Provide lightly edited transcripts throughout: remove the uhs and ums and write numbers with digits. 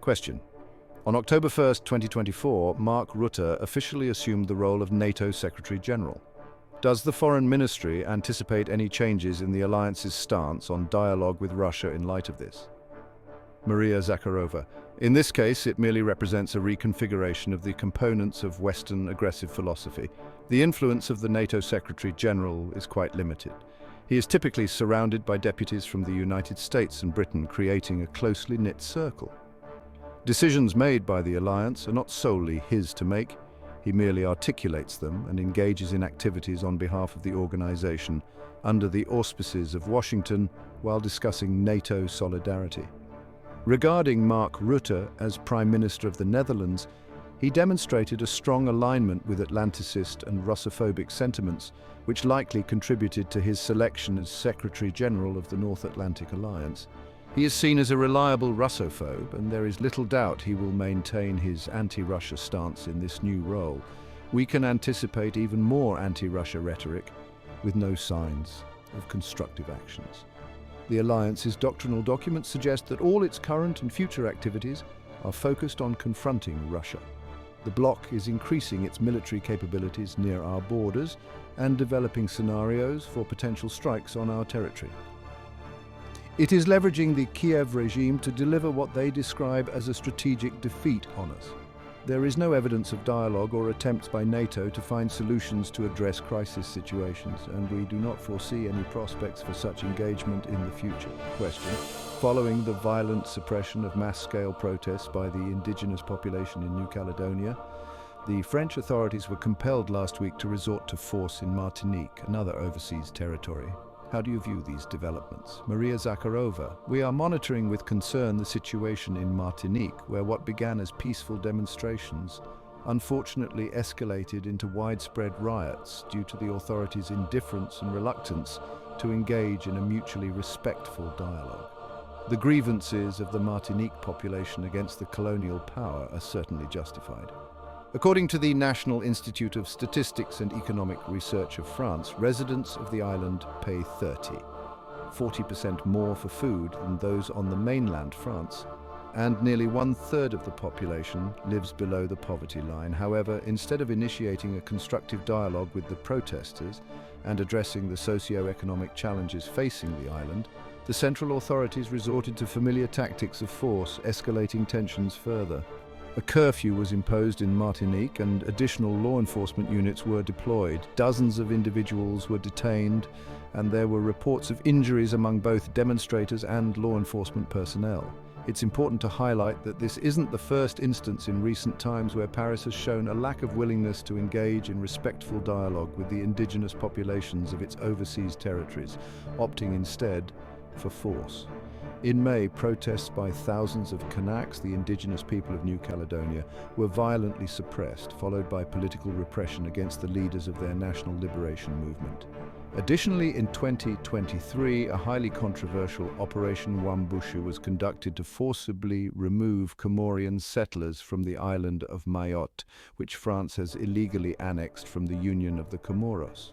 Question. On October 1st, 2024, Mark Rutte officially assumed the role of NATO Secretary General. Does the Foreign Ministry anticipate any changes in the alliance's stance on dialogue with Russia in light of this? Maria Zakharova. In this case, it merely represents a reconfiguration of the components of Western aggressive philosophy. The influence of the NATO Secretary General is quite limited. He is typically surrounded by deputies from the United States and Britain, creating a closely knit circle. Decisions made by the alliance are not solely his to make. He merely articulates them and engages in activities on behalf of the organization under the auspices of Washington while discussing NATO solidarity. Regarding Mark Rutte as Prime Minister of the Netherlands, he demonstrated a strong alignment with Atlanticist and Russophobic sentiments, which likely contributed to his selection as Secretary General of the North Atlantic Alliance. He is seen as a reliable Russophobe, and there is little doubt he will maintain his anti-Russia stance in this new role. We can anticipate even more anti-Russia rhetoric, with no signs of constructive actions. The alliance's doctrinal documents suggest that all its current and future activities are focused on confronting Russia. The bloc is increasing its military capabilities near our borders and developing scenarios for potential strikes on our territory. It is leveraging the Kiev regime to deliver what they describe as a strategic defeat on us. There is no evidence of dialogue or attempts by NATO to find solutions to address crisis situations, and we do not foresee any prospects for such engagement in the future. Question. Following the violent suppression of mass-scale protests by the indigenous population in New Caledonia, the French authorities were compelled last week to resort to force in Martinique, another overseas territory. How do you view these developments? Maria Zakharova. We are monitoring with concern the situation in Martinique, where what began as peaceful demonstrations unfortunately escalated into widespread riots due to the authorities' indifference and reluctance to engage in a mutually respectful dialogue. The grievances of the Martinique population against the colonial power are certainly justified. According to the National Institute of Statistics and Economic Research of France, residents of the island pay 40% more for food than those on the mainland France, and nearly 1/3 of the population lives below the poverty line. However, instead of initiating a constructive dialogue with the protesters and addressing the socio-economic challenges facing the island, the central authorities resorted to familiar tactics of force, escalating tensions further. A curfew was imposed in Martinique and additional law enforcement units were deployed. Dozens of individuals were detained and there were reports of injuries among both demonstrators and law enforcement personnel. It's important to highlight that this isn't the first instance in recent times where Paris has shown a lack of willingness to engage in respectful dialogue with the indigenous populations of its overseas territories, opting instead for force. In May, protests by thousands of Kanaks, the indigenous people of New Caledonia, were violently suppressed, followed by political repression against the leaders of their national liberation movement. Additionally, in 2023, a highly controversial Operation Wambushu was conducted to forcibly remove Comorian settlers from the island of Mayotte, which France has illegally annexed from the Union of the Comoros.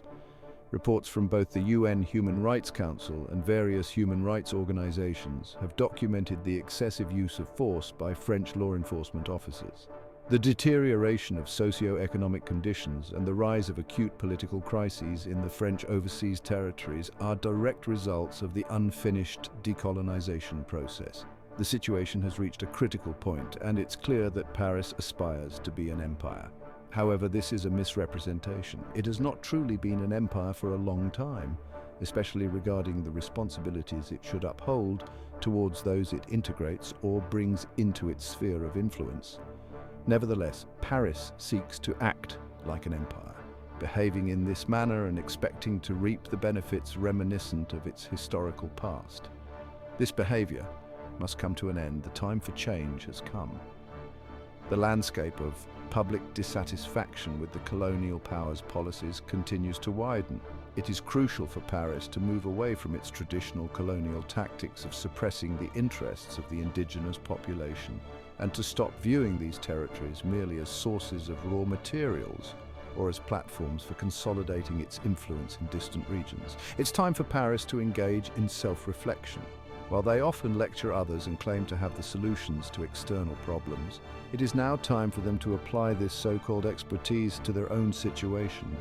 Reports from both the UN Human Rights Council and various human rights organizations have documented the excessive use of force by French law enforcement officers. The deterioration of socio-economic conditions and the rise of acute political crises in the French overseas territories are direct results of the unfinished decolonization process. The situation has reached a critical point, and it's clear that Paris aspires to be an empire. However, this is a misrepresentation. It has not truly been an empire for a long time, especially regarding the responsibilities it should uphold towards those it integrates or brings into its sphere of influence. Nevertheless, Paris seeks to act like an empire, behaving in this manner and expecting to reap the benefits reminiscent of its historical past. This behavior must come to an end. The time for change has come. The landscape of public dissatisfaction with the colonial powers' policies continues to widen. It is crucial for Paris to move away from its traditional colonial tactics of suppressing the interests of the indigenous population and to stop viewing these territories merely as sources of raw materials or as platforms for consolidating its influence in distant regions. It's time for Paris to engage in self-reflection. While they often lecture others and claim to have the solutions to external problems, it is now time for them to apply this so-called expertise to their own situation.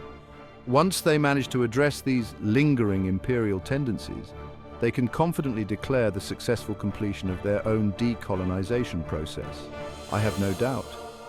Once they manage to address these lingering imperial tendencies, they can confidently declare the successful completion of their own decolonization process. I have no doubt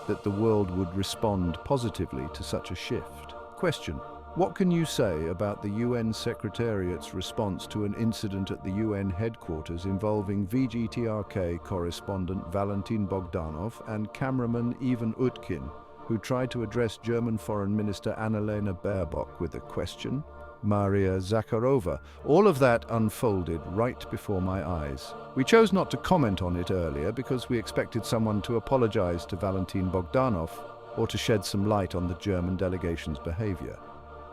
that the world would respond positively to such a shift. Question: what can you say about the UN Secretariat's response to an incident at the UN headquarters involving VGTRK correspondent Valentin Bogdanov and cameraman Ivan Utkin, who tried to address German Foreign Minister Annalena Baerbock with a question? Maria Zakharova. All of that unfolded right before my eyes. We chose not to comment on it earlier because we expected someone to apologize to Valentin Bogdanov or to shed some light on the German delegation's behavior.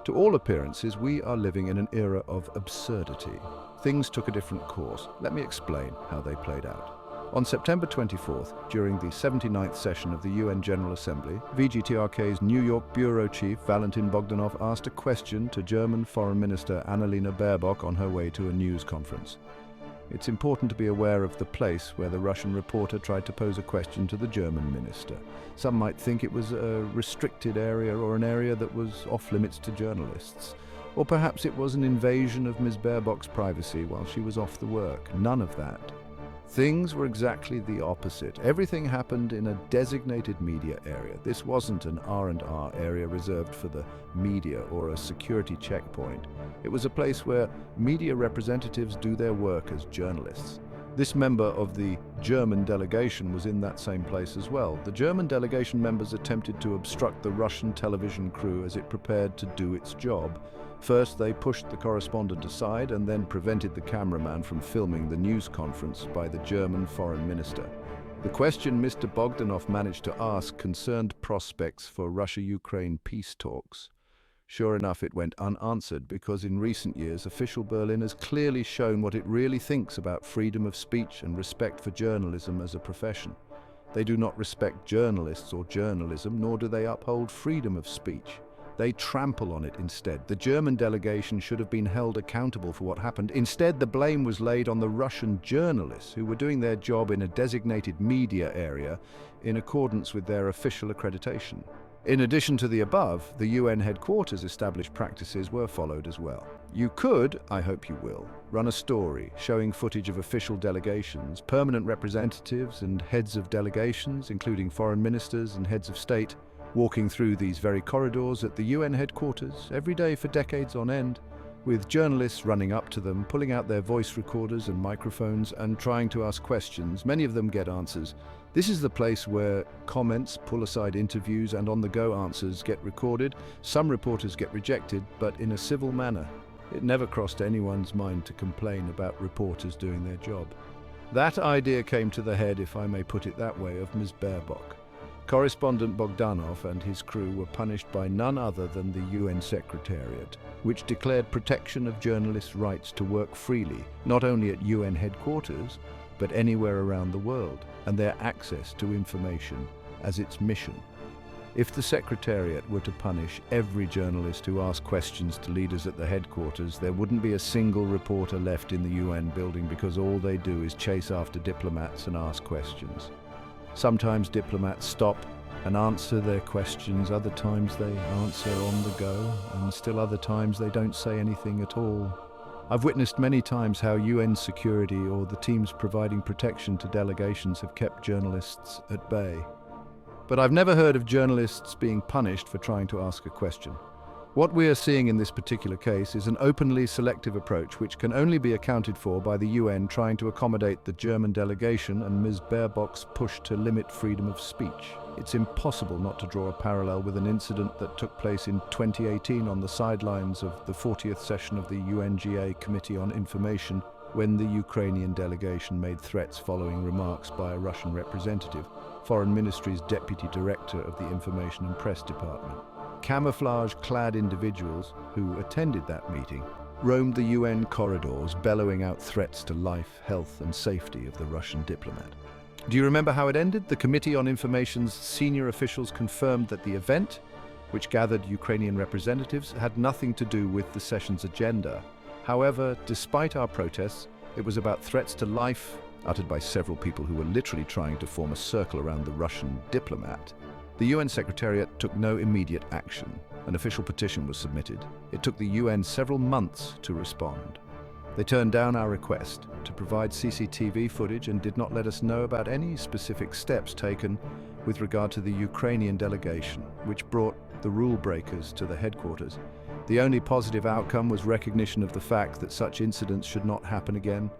To all appearances, we are living in an era of absurdity. Things took a different course. Let me explain how they played out. On September 24th, during the 79th session of the UN General Assembly, VGTRK's New York bureau chief Valentin Bogdanov asked a question to German Foreign Minister Annalena Baerbock on her way to a news conference. It's important to be aware of the place where the Russian reporter tried to pose a question to the German minister. Some might think it was a restricted area or an area that was off-limits to journalists. Or perhaps it was an invasion of Ms. Baerbock's privacy while she was off the work. None of that. Things were exactly the opposite. Everything happened in a designated media area. This wasn't an R&R area reserved for the media or a security checkpoint. It was a place where media representatives do their work as journalists. This member of the German delegation was in that same place as well. The German delegation members attempted to obstruct the Russian television crew as it prepared to do its job. First, they pushed the correspondent aside and then prevented the cameraman from filming the news conference by the German foreign minister. The question Mr. Bogdanov managed to ask concerned prospects for Russia-Ukraine peace talks. Sure enough, it went unanswered because in recent years, official Berlin has clearly shown what it really thinks about freedom of speech and respect for journalism as a profession. They do not respect journalists or journalism, nor do they uphold freedom of speech. They trample on it instead. The German delegation should have been held accountable for what happened. Instead, the blame was laid on the Russian journalists who were doing their job in a designated media area in accordance with their official accreditation. In addition to the above, the UN headquarters established practices were followed as well. You could, I hope you will, run a story showing footage of official delegations, permanent representatives and heads of delegations, including foreign ministers and heads of state, walking through these very corridors at the UN headquarters every day for decades on end, with journalists running up to them, pulling out their voice recorders and microphones and trying to ask questions. Many of them get answers. This is the place where comments, pull-aside interviews and on-the-go answers get recorded. Some reporters get rejected, but in a civil manner. It never crossed anyone's mind to complain about reporters doing their job. That idea came to the head, if I may put it that way, of Ms. Baerbock. Correspondent Bogdanov and his crew were punished by none other than the UN Secretariat, which declared protection of journalists' rights to work freely, not only at UN headquarters, but anywhere around the world, and their access to information as its mission. If the Secretariat were to punish every journalist who asked questions to leaders at the headquarters, there wouldn't be a single reporter left in the UN building because all they do is chase after diplomats and ask questions. Sometimes diplomats stop and answer their questions, other times they answer on the go, and still other times they don't say anything at all. I've witnessed many times how UN security or the teams providing protection to delegations have kept journalists at bay. But I've never heard of journalists being punished for trying to ask a question. What we are seeing in this particular case is an openly selective approach which can only be accounted for by the UN trying to accommodate the German delegation and Ms. Baerbock's push to limit freedom of speech. It's impossible not to draw a parallel with an incident that took place in 2018 on the sidelines of the 40th session of the UNGA Committee on Information, when the Ukrainian delegation made threats following remarks by a Russian representative, Foreign Ministry's Deputy Director of the Information and Press Department. Camouflage-clad individuals who attended that meeting roamed the UN corridors, bellowing out threats to life, health and safety of the Russian diplomat. Do you remember how it ended? The Committee on Information's senior officials confirmed that the event, which gathered Ukrainian representatives, had nothing to do with the session's agenda. However, despite our protests, It was about threats to life, uttered by several people who were literally trying to form a circle around the Russian diplomat. The UN Secretariat took no immediate action. An official petition was submitted. It took the UN several months to respond. They turned down our request to provide CCTV footage and did not let us know about any specific steps taken with regard to the Ukrainian delegation, which brought the rule breakers to the headquarters. The only positive outcome was recognition of the fact that such incidents should not happen again.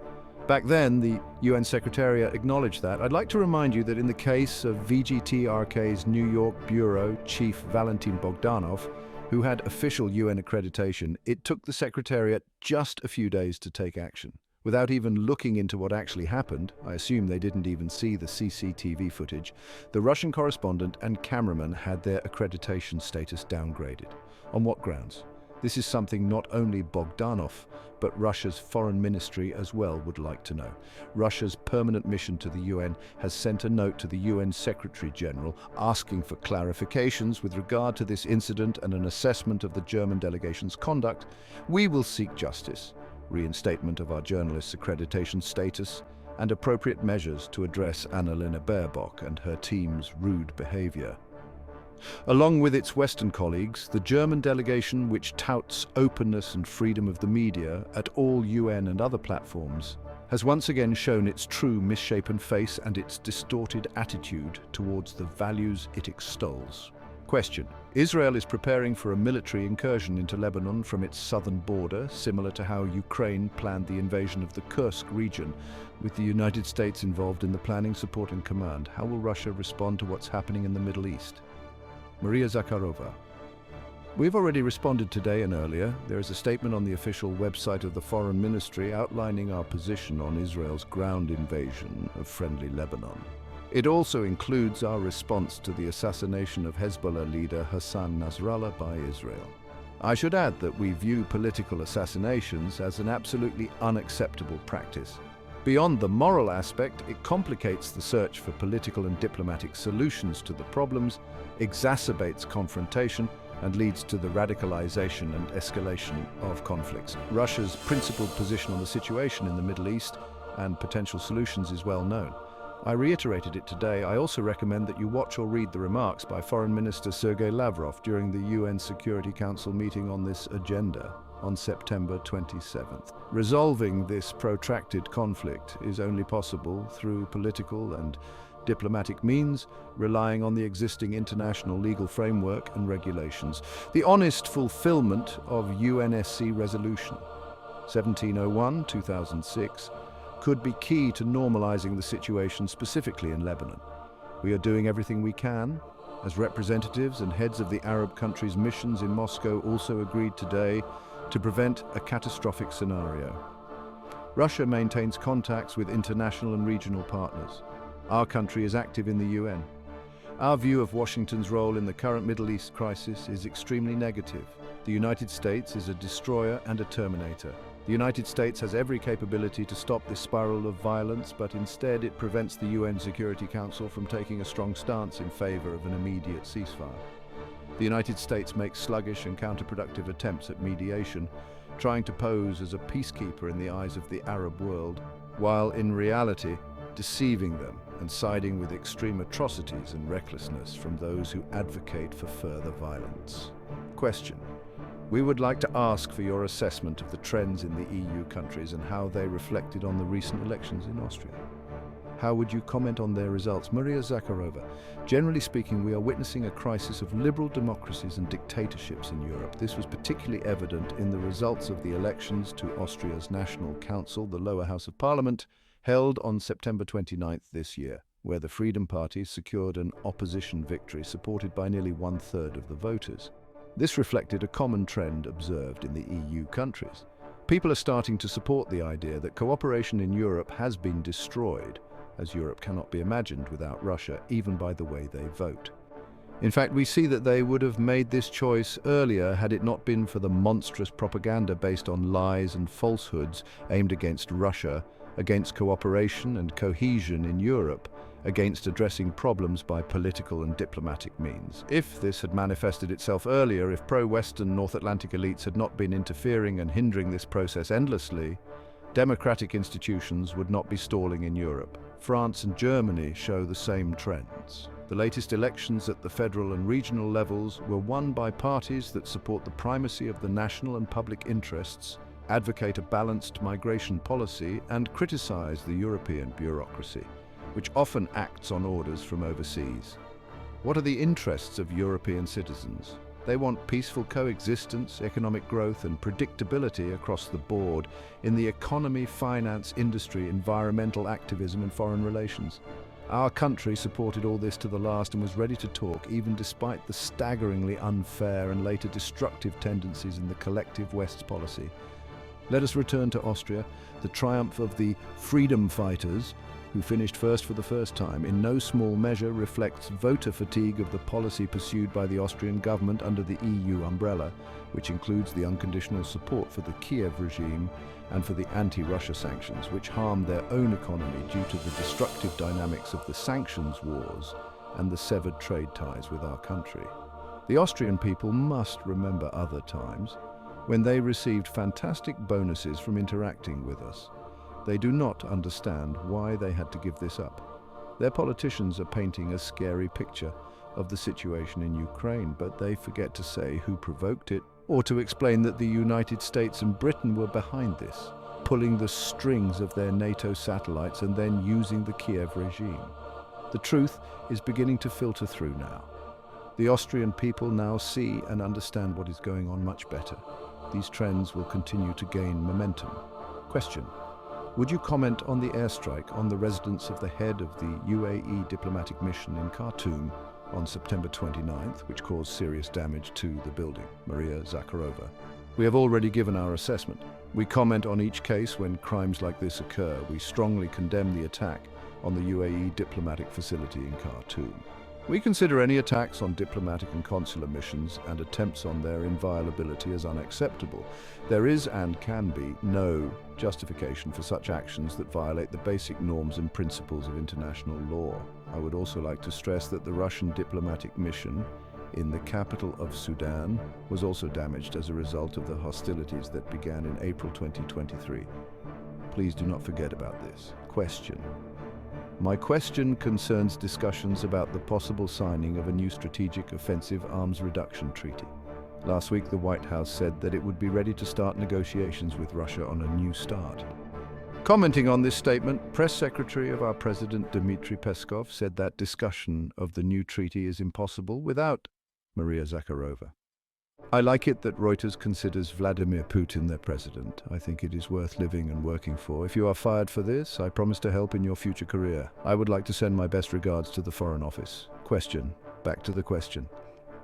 Back then, the UN Secretariat acknowledged that. I'd like to remind you that in the case of VGTRK's New York Bureau Chief Valentin Bogdanov, who had official UN accreditation, it took the Secretariat just a few days to take action. Without even looking into what actually happened, I assume they didn't even see the CCTV footage, the Russian correspondent and cameraman had their accreditation status downgraded. On what grounds? This is something not only Bogdanov, but Russia's foreign ministry as well would like to know. Russia's permanent mission to the UN has sent a note to the UN Secretary General asking for clarifications with regard to this incident and an assessment of the German delegation's conduct. We will seek justice, reinstatement of our journalists' accreditation status, and appropriate measures to address Annalena Baerbock and her team's rude behavior. Along with its Western colleagues, the German delegation, which touts openness and freedom of the media at all UN and other platforms, has once again shown its true misshapen face and its distorted attitude towards the values it extols. Question: Israel is preparing for a military incursion into Lebanon from its southern border, similar to how Ukraine planned the invasion of the Kursk region, with the United States involved in the planning, support and command. How will Russia respond to what's happening in the Middle East? Maria Zakharova. We've already responded today and earlier. There is a statement on the official website of the Foreign Ministry outlining our position on Israel's ground invasion of friendly Lebanon. It also includes our response to the assassination of Hezbollah leader Hassan Nasrallah by Israel. I should add that we view political assassinations as an absolutely unacceptable practice. Beyond the moral aspect, it complicates the search for political and diplomatic solutions to the problems, exacerbates confrontation, and leads to the radicalization and escalation of conflicts. Russia's principled position on the situation in the Middle East and potential solutions is well known. I reiterated it today. I also recommend that you watch or read the remarks by Foreign Minister Sergei Lavrov during the UN Security Council meeting on this agenda on September 27th. Resolving this protracted conflict is only possible through political and diplomatic means, relying on the existing international legal framework and regulations. The honest fulfillment of UNSC Resolution 1701/2006 could be key to normalizing the situation specifically in Lebanon. We are doing everything we can. As representatives and heads of the Arab countries' missions in Moscow also agreed today to prevent a catastrophic scenario. Russia maintains contacts with international and regional partners. Our country is active in the UN. Our view of Washington's role in the current Middle East crisis is extremely negative. The United States is a destroyer and a terminator. The United States has every capability to stop this spiral of violence, but instead it prevents the UN Security Council from taking a strong stance in favor of an immediate ceasefire. The United States makes sluggish and counterproductive attempts at mediation, trying to pose as a peacekeeper in the eyes of the Arab world, while in reality deceiving them and siding with extreme atrocities and recklessness from those who advocate for further violence. Question: We would like to ask for your assessment of the trends in the EU countries and how they reflected on the recent elections in Austria. How would you comment on their results? Maria Zakharova. Generally speaking, we are witnessing a crisis of liberal democracies and dictatorships in Europe. This was particularly evident in the results of the elections to Austria's National Council, the lower house of parliament, held on September 29th this year, where the Freedom Party secured an opposition victory supported by nearly one-third of the voters. This reflected a common trend observed in the EU countries. People are starting to support the idea that cooperation in Europe has been destroyed, as Europe cannot be imagined without Russia, even by the way they vote. In fact, we see that they would have made this choice earlier had it not been for the monstrous propaganda based on lies and falsehoods aimed against Russia, against cooperation and cohesion in Europe, against addressing problems by political and diplomatic means. If this had manifested itself earlier, if pro-Western North Atlantic elites had not been interfering and hindering this process endlessly, democratic institutions would not be stalling in Europe. France and Germany show the same trends. The latest elections at the federal and regional levels were won by parties that support the primacy of the national and public interests, advocate a balanced migration policy, and criticize the European bureaucracy, which often acts on orders from overseas. What are the interests of European citizens? They want peaceful coexistence, economic growth, and predictability across the board in the economy, finance, industry, environmental activism, and foreign relations. Our country supported all this to the last and was ready to talk, even despite the staggeringly unfair and later destructive tendencies in the collective West's policy. Let us return to Austria. The triumph of the freedom fighters, who finished first for the first time, in no small measure reflects voter fatigue of the policy pursued by the Austrian government under the EU umbrella, which includes the unconditional support for the Kiev regime and for the anti-Russia sanctions, which harmed their own economy due to the destructive dynamics of the sanctions wars and the severed trade ties with our country. The Austrian people must remember other times when they received fantastic bonuses from interacting with us. They do not understand why they had to give this up. Their politicians are painting a scary picture of the situation in Ukraine, but they forget to say who provoked it, or to explain that the United States and Britain were behind this, pulling the strings of their NATO satellites and then using the Kiev regime. The truth is beginning to filter through now. The Austrian people now see and understand what is going on much better. These trends will continue to gain momentum. Question: would you comment on the airstrike on the residence of the head of the UAE diplomatic mission in Khartoum on September 29th, which caused serious damage to the building, Maria Zakharova? We have already given our assessment. We comment on each case when crimes like this occur. We strongly condemn the attack on the UAE diplomatic facility in Khartoum. We consider any attacks on diplomatic and consular missions and attempts on their inviolability as unacceptable. There is and can be no justification for such actions that violate the basic norms and principles of international law. I would also like to stress that the Russian diplomatic mission in the capital of Sudan was also damaged as a result of the hostilities that began in April 2023. Please do not forget about this. Question: my question concerns discussions about the possible signing of a new strategic offensive arms reduction treaty. Last week, the White House said that it would be ready to start negotiations with Russia on a new start. Commenting on this statement, Press Secretary of our President Dmitry Peskov said that discussion of the new treaty is impossible without Maria Zakharova. I like it that Reuters considers Vladimir Putin their president. I think it is worth living and working for. If you are fired for this, I promise to help in your future career. I would like to send my best regards to the Foreign Office. Question. Back to the question.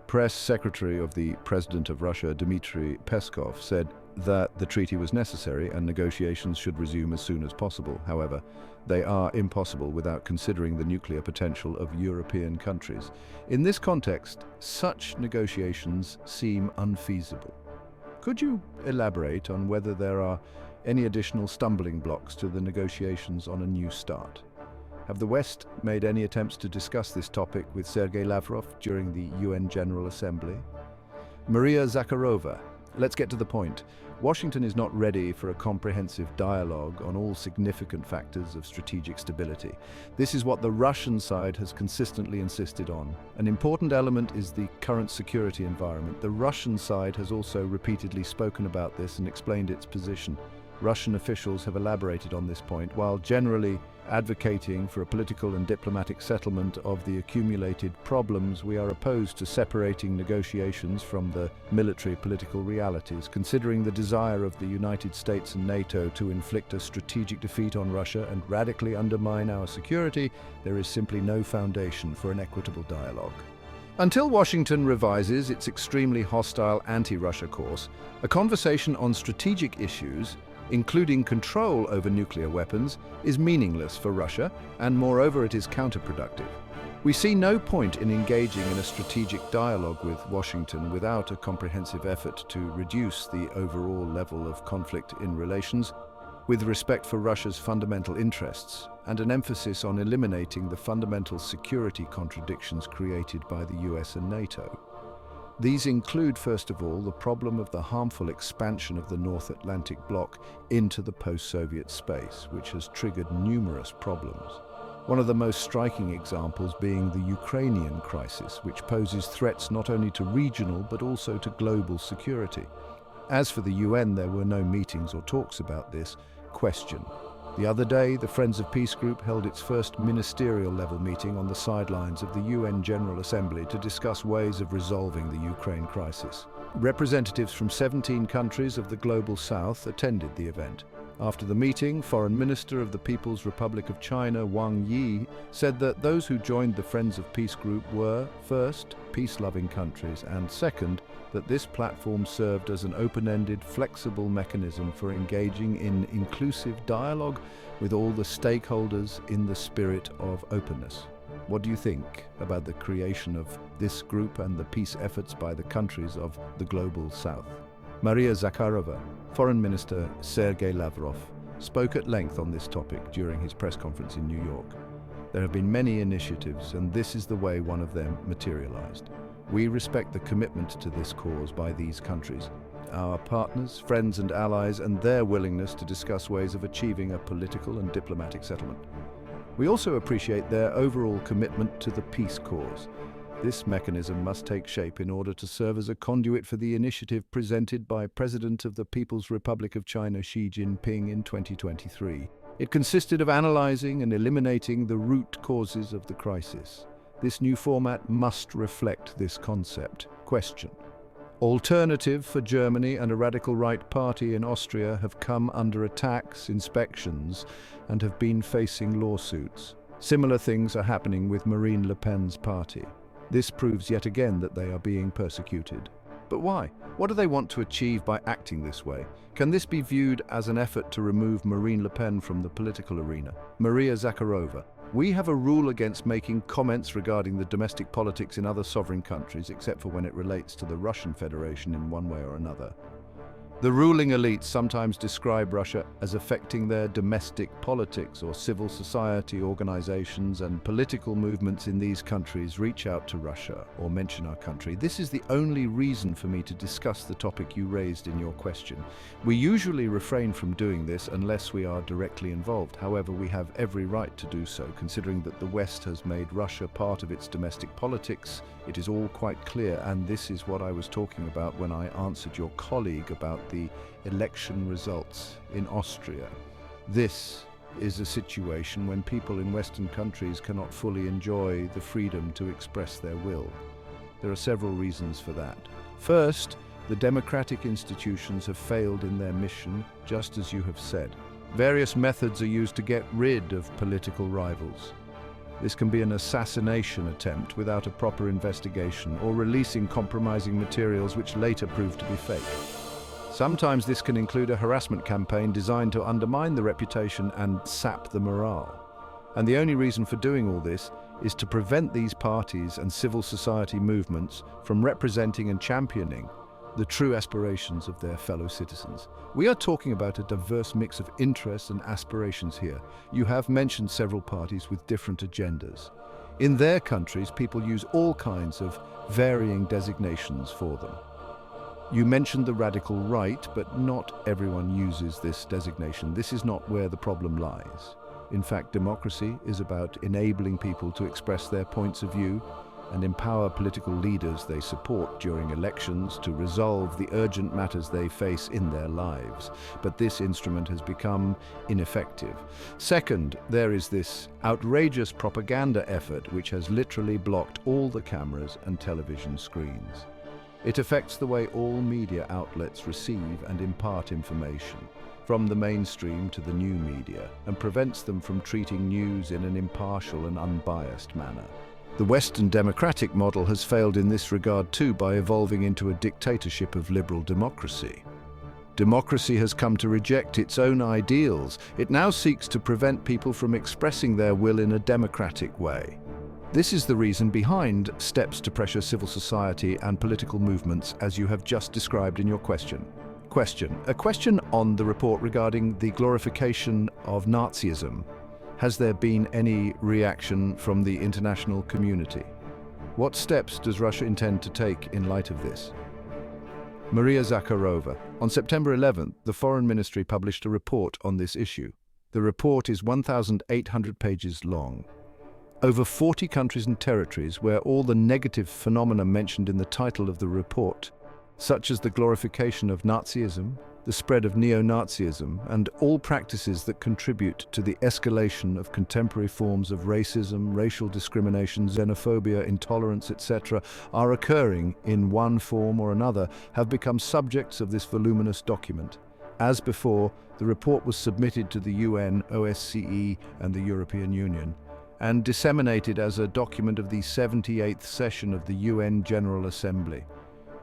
Press Secretary of the President of Russia, Dmitry Peskov, said that the treaty was necessary and negotiations should resume as soon as possible. However, they are impossible without considering the nuclear potential of European countries. In this context, such negotiations seem unfeasible. Could you elaborate on whether there are any additional stumbling blocks to the negotiations on a new start? Have the West made any attempts to discuss this topic with Sergei Lavrov during the UN General Assembly? Maria Zakharova, let's get to the point. Washington is not ready for a comprehensive dialogue on all significant factors of strategic stability. This is what the Russian side has consistently insisted on. An important element is the current security environment. The Russian side has also repeatedly spoken about this and explained its position. Russian officials have elaborated on this point, while generally advocating for a political and diplomatic settlement of the accumulated problems. We are opposed to separating negotiations from the military political realities. Considering the desire of the United States and NATO to inflict a strategic defeat on Russia and radically undermine our security, there is simply no foundation for an equitable dialogue. Until Washington revises its extremely hostile anti-Russia course, a conversation on strategic issues, including control over nuclear weapons, is meaningless for Russia, and moreover it is counterproductive. We see no point in engaging in a strategic dialogue with Washington without a comprehensive effort to reduce the overall level of conflict in relations, with respect for Russia's fundamental interests, and an emphasis on eliminating the fundamental security contradictions created by the US and NATO. These include, first of all, the problem of the harmful expansion of the North Atlantic bloc into the post-Soviet space, which has triggered numerous problems. One of the most striking examples being the Ukrainian crisis, which poses threats not only to regional but also to global security. As for the UN, there were no meetings or talks about this. Question. The other day, the Friends of Peace group held its first ministerial-level meeting on the sidelines of the UN General Assembly to discuss ways of resolving the Ukraine crisis. Representatives from 17 countries of the Global South attended the event. After the meeting, Foreign Minister of the People's Republic of China, Wang Yi, said that those who joined the Friends of Peace group were, first, peace-loving countries, and second, that this platform served as an open-ended, flexible mechanism for engaging in inclusive dialogue with all the stakeholders in the spirit of openness. What do you think about the creation of this group and the peace efforts by the countries of the Global South? Maria Zakharova, Foreign Minister Sergei Lavrov, spoke at length on this topic during his press conference in New York. There have been many initiatives, and this is the way one of them materialized. We respect the commitment to this cause by these countries, our partners, friends and allies, and their willingness to discuss ways of achieving a political and diplomatic settlement. We also appreciate their overall commitment to the peace cause. This mechanism must take shape in order to serve as a conduit for the initiative presented by President of the People's Republic of China Xi Jinping in 2023. It consisted of analyzing and eliminating the root causes of the crisis. This new format must reflect this concept. Question. Alternative for Germany and a radical right party in Austria have come under attacks, inspections, and have been facing lawsuits. Similar things are happening with Marine Le Pen's party. This proves yet again that they are being persecuted. But why? What do they want to achieve by acting this way? Can this be viewed as an effort to remove Marine Le Pen from the political arena? Maria Zakharova. We have a rule against making comments regarding the domestic politics in other sovereign countries, except for when it relates to the Russian Federation in one way or another. The ruling elites sometimes describe Russia as affecting their domestic politics, or civil society organizations and political movements in these countries reach out to Russia or mention our country. This is the only reason for me to discuss the topic you raised in your question. We usually refrain from doing this unless we are directly involved. However, we have every right to do so, considering that the West has made Russia part of its domestic politics. It is all quite clear, and this is what I was talking about when I answered your colleague about the election results in Austria. This is a situation when people in Western countries cannot fully enjoy the freedom to express their will. There are several reasons for that. First, the democratic institutions have failed in their mission, just as you have said. Various methods are used to get rid of political rivals. This can be an assassination attempt without a proper investigation, or releasing compromising materials which later prove to be fake. Sometimes this can include a harassment campaign designed to undermine the reputation and sap the morale. And the only reason for doing all this is to prevent these parties and civil society movements from representing and championing the true aspirations of their fellow citizens. We are talking about a diverse mix of interests and aspirations here. You have mentioned several parties with different agendas. In their countries, people use all kinds of varying designations for them. You mentioned the radical right, but not everyone uses this designation. This is not where the problem lies. In fact, democracy is about enabling people to express their points of view and empower political leaders they support during elections to resolve the urgent matters they face in their lives. But this instrument has become ineffective. Second, there is this outrageous propaganda effort which has literally blocked all the cameras and television screens. It affects the way all media outlets receive and impart information, from the mainstream to the new media, and prevents them from treating news in an impartial and unbiased manner. The Western democratic model has failed in this regard too by evolving into a dictatorship of liberal democracy. Democracy has come to reject its own ideals. It now seeks to prevent people from expressing their will in a democratic way. This is the reason behind steps to pressure civil society and political movements, as you have just described in your question. A question on the report regarding the glorification of Nazism. Has there been any reaction from the international community? What steps does Russia intend to take in light of this? Maria Zakharova. On September 11th, the Foreign Ministry published a report on this issue. The report is 1,800 pages long. Over 40 countries and territories where all the negative phenomena mentioned in the title of the report, such as the glorification of Nazism, the spread of neo-Nazism, and all practices that contribute to the escalation of contemporary forms of racism, racial discrimination, xenophobia, intolerance, etc., are occurring in one form or another, have become subjects of this voluminous document. As before, the report was submitted to the UN, OSCE, and the European Union, and disseminated as a document of the 78th session of the UN General Assembly.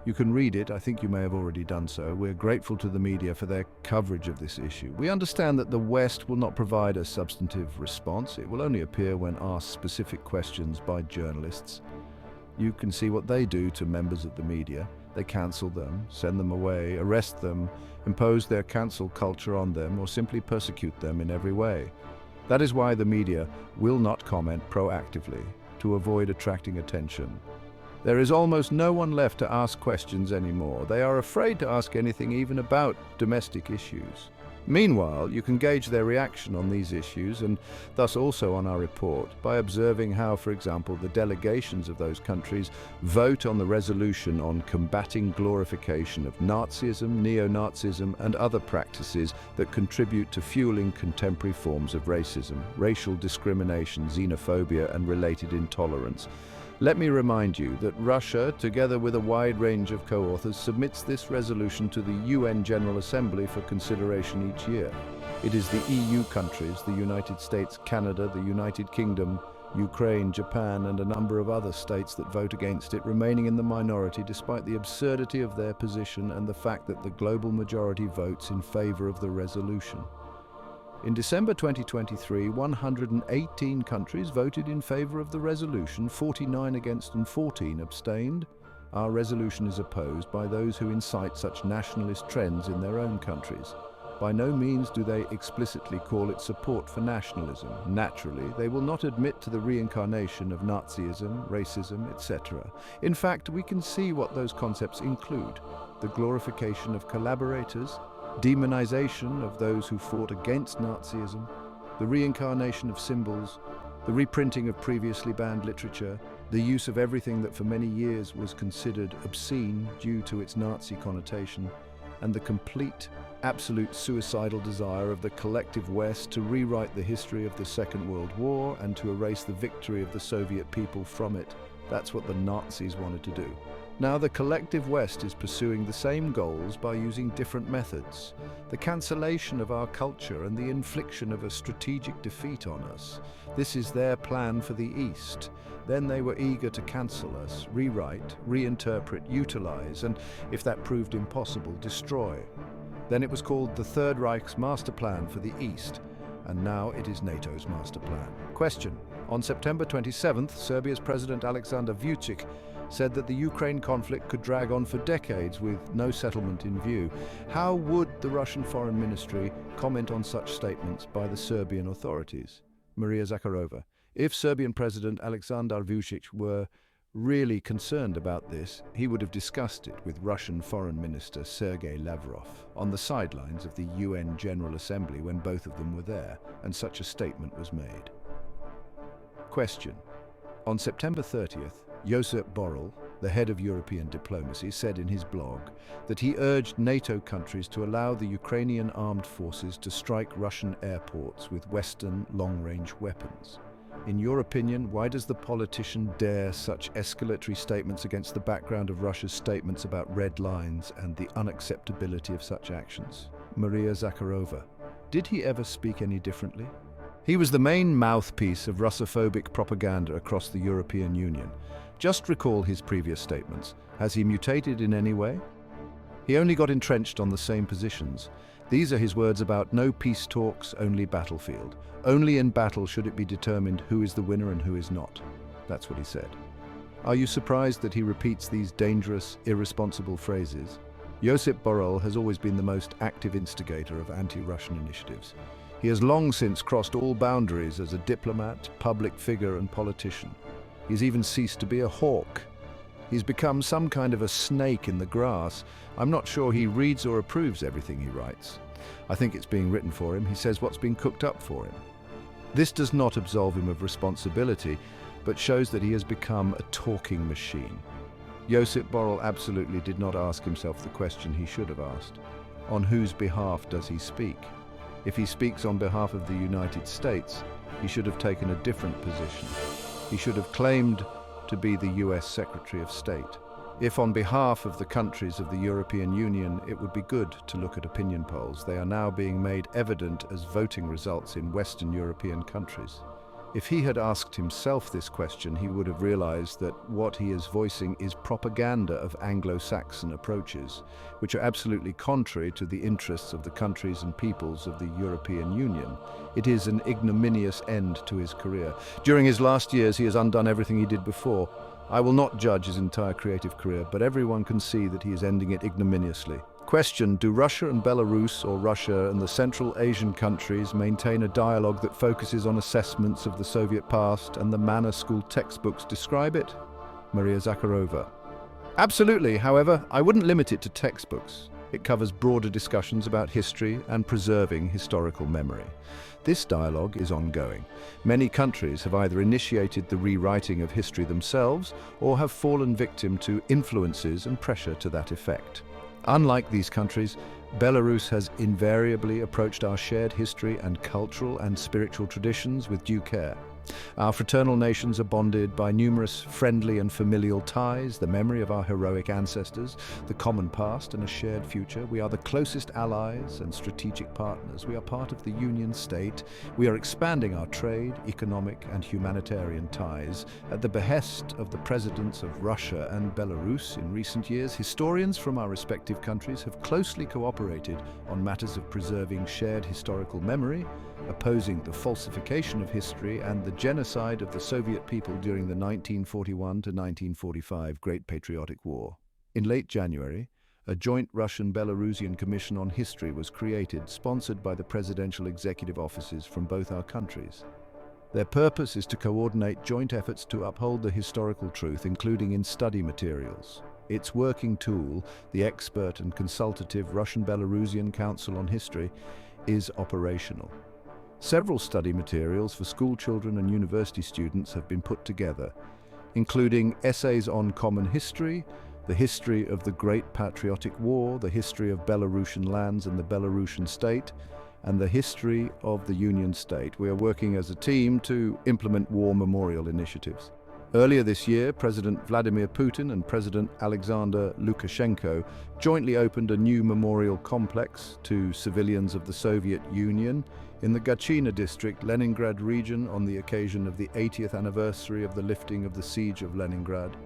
You can read it. I think you may have already done so. We're grateful to the media for their coverage of this issue. We understand that the West will not provide a substantive response. It will only appear when asked specific questions by journalists. You can see what they do to members of the media. They cancel them, send them away, arrest them, impose their cancel culture on them, or simply persecute them in every way. That is why the media will not comment proactively, to avoid attracting attention. There is almost no one left to ask questions anymore. They are afraid to ask anything even about domestic issues. Meanwhile, you can gauge their reaction on these issues, and thus also on our report, by observing how, for example, the delegations of those countries vote on the resolution on combating glorification of Nazism, neo-Nazism, and other practices that contribute to fueling contemporary forms of racism, racial discrimination, xenophobia, and related intolerance. Let me remind you that Russia, together with a wide range of co-authors, submits this resolution to the UN General Assembly for consideration each year. It is the EU countries, the United States, Canada, the United Kingdom, Ukraine, Japan, and a number of other states that vote against it, remaining in the minority despite the absurdity of their position and the fact that the global majority votes in favor of the resolution. In December 2023, 118 countries voted in favor of the resolution, 49 against and 14 abstained. Our resolution is opposed by those who incite such nationalist trends in their own countries. By no means do they explicitly call it support for nationalism. Naturally, they will not admit to the reincarnation of Nazism, racism, etc. In fact, we can see what those concepts include: the glorification of collaborators, demonization of those who fought against Nazism, the reincarnation of symbols, the reprinting of previously banned literature, the use of everything that for many years was considered obscene due to its Nazi connotation, and the complete, absolute suicidal desire of the collective West to rewrite the history of the Second World War and to erase the victory of the Soviet people from it. That's what the Nazis wanted to do. Now the collective West is pursuing the same goals by using different methods. The cancellation of our culture and the infliction of a strategic defeat on us. This is their plan for the East. Then they were eager to cancel us, rewrite, reinterpret, utilize, and, if that proved impossible, destroy. Then it was called the Third Reich's master plan for the East, and now it is NATO's master plan. Question. On September 27th, Serbia's President Aleksandar Vučić said that the Ukraine conflict could drag on for decades with no settlement in view. How would the Russian Foreign Ministry comment on such statements by the Serbian authorities? Maria Zakharova. If Serbian President Aleksandar Vučić were really concerned about this, he would have discussed it with Russian Foreign Minister Sergei Lavrov on the sidelines of the UN General Assembly when both of them were there, and such a statement was made. Question. On September 30th, Josep Borrell, the head of European diplomacy, said in his blog that he urged NATO countries to allow the Ukrainian armed forces to strike Russian airports with Western long-range weapons. In your opinion, why does the politician dare such escalatory statements against the background of Russia's statements about red lines and the unacceptability of such actions? Maria Zakharova. Did he ever speak any differently? He was the main mouthpiece of Russophobic propaganda across the European Union. Just recall his previous statements. Has he mutated in any way? He only got entrenched on the same positions. These are his words about no peace talks, only battlefield. Only in battle should it be determined who is the winner and who is not. That's what he said. Are you surprised that he repeats these dangerous, irresponsible phrases? Josep Borrell has always been the most active instigator of anti-Russian initiatives. He has long since crossed all boundaries as a diplomat, public figure and politician. He's even ceased to be a hawk. He's become some kind of a snake in the grass. I'm not sure he reads or approves everything he writes. I think it's being written for him. He says what's been cooked up for him. This does not absolve him of responsibility, but shows that he has become a talking machine. Josip Borrell absolutely did not ask himself the question he should have asked. On whose behalf does he speak? If he speaks on behalf of the United States, he should have taken a different position. He should have claimed to be the US Secretary of State. If on behalf of the countries of the European Union, it would be good to look at opinion polls. They are now being made evident as voting results in Western European countries. If he had asked himself this question, he would have realized that what he is voicing is propaganda of Anglo-Saxon approaches, which are absolutely contrary to the interests of the countries and peoples of the European Union. It is an ignominious end to his career. During his last years, he has undone everything he did before. I will not judge his entire creative career, but everyone can see that he is ending it ignominiously. Question: do Russia and Belarus, or Russia and the Central Asian countries, maintain a dialogue that focuses on assessments of the Soviet past and the manner school textbooks describe it? Maria Zakharova. Absolutely. However, I wouldn't limit it to textbooks. It covers broader discussions about history and preserving historical memory. This dialogue is ongoing. Many countries have either initiated the rewriting of history themselves or have fallen victim to influences and pressure to that effect. Unlike these countries, Belarus has invariably approached our shared history and cultural and spiritual traditions with due care. Our fraternal nations are bonded by numerous friendly and familial ties, the memory of our heroic ancestors, the common past and a shared future. We are the closest allies and strategic partners. We are part of the Union State. We are expanding our trade, economic and humanitarian ties. At the behest of the presidents of Russia and Belarus in recent years, historians from our respective countries have closely cooperated on matters of preserving shared historical memory, opposing the falsification of history and the genocide of the Soviet people during the 1941 to 1945 Great Patriotic War. In late January, a joint Russian-Belarusian Commission on History was created, sponsored by the presidential executive offices from both our countries. Their purpose is to coordinate joint efforts to uphold the historical truth, including in study materials. Its working tool, the expert and consultative Russian-Belarusian Council on History, is operational. Several study materials for school children and university students have been put together, including essays on common history, the history of the Great Patriotic War, the history of Belarusian lands and the Belarusian state, and the history of the Union State. We are working as a team to implement war memorial initiatives. Earlier this year, President Vladimir Putin and President Alexander Lukashenko jointly opened a new memorial complex to civilians of the Soviet Union in the Gachina district, Leningrad region, on the occasion of the 80th anniversary of the lifting of the siege of Leningrad.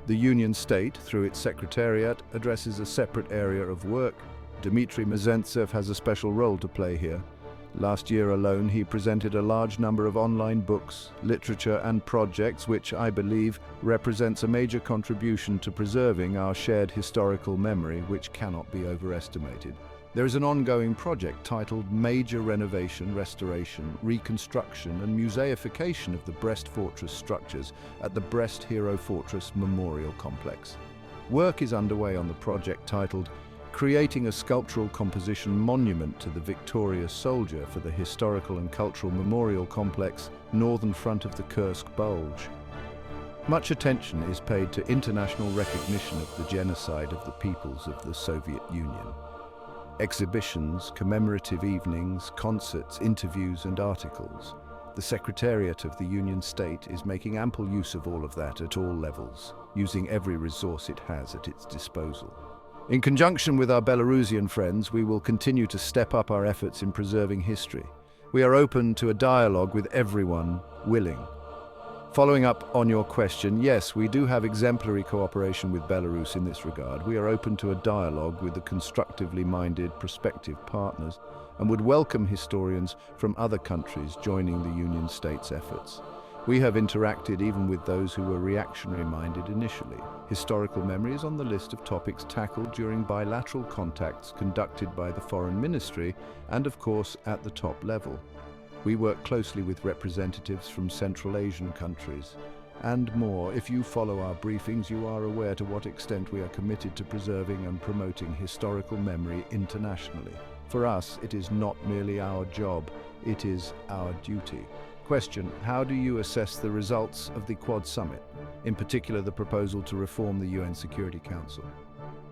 The Union State, through its secretariat, addresses a separate area of work. Dmitry Mezentsev has a special role to play here. Last year alone, he presented a large number of online books, literature and projects, which I believe represents a major contribution to preserving our shared historical memory, which cannot be overestimated. There is an ongoing project titled Major Renovation, Restoration, Reconstruction and Museification of the Brest Fortress structures at the Brest Hero Fortress Memorial Complex. Work is underway on the project titled Creating a Sculptural Composition Monument to the Victorious Soldier for the Historical and Cultural Memorial Complex, northern front of the Kursk Bulge. Much attention is paid to international recognition of the genocide of the peoples of the Soviet Union. Exhibitions, commemorative evenings, concerts, interviews and articles. The Secretariat of the Union State is making ample use of all of that at all levels, using every resource it has at its disposal. In conjunction with our Belarusian friends, we will continue to step up our efforts in preserving history. We are open to a dialogue with everyone willing. Following up on your question, yes, we do have exemplary cooperation with Belarus in this regard. We are open to a dialogue with the constructively minded prospective partners and would welcome historians from other countries joining the Union State's efforts. We have interacted even with those who were reactionary-minded initially. Historical memory is on the list of topics tackled during bilateral contacts conducted by the Foreign Ministry and, of course, at the top level. We work closely with representatives from Central Asian countries. and more. If you follow our briefings, you are aware to what extent we are committed to preserving and promoting historical memory internationally. For us, it is not merely our job, it is our duty. Question: how do you assess the results of the Quad Summit, in particular the proposal to reform the UN Security Council?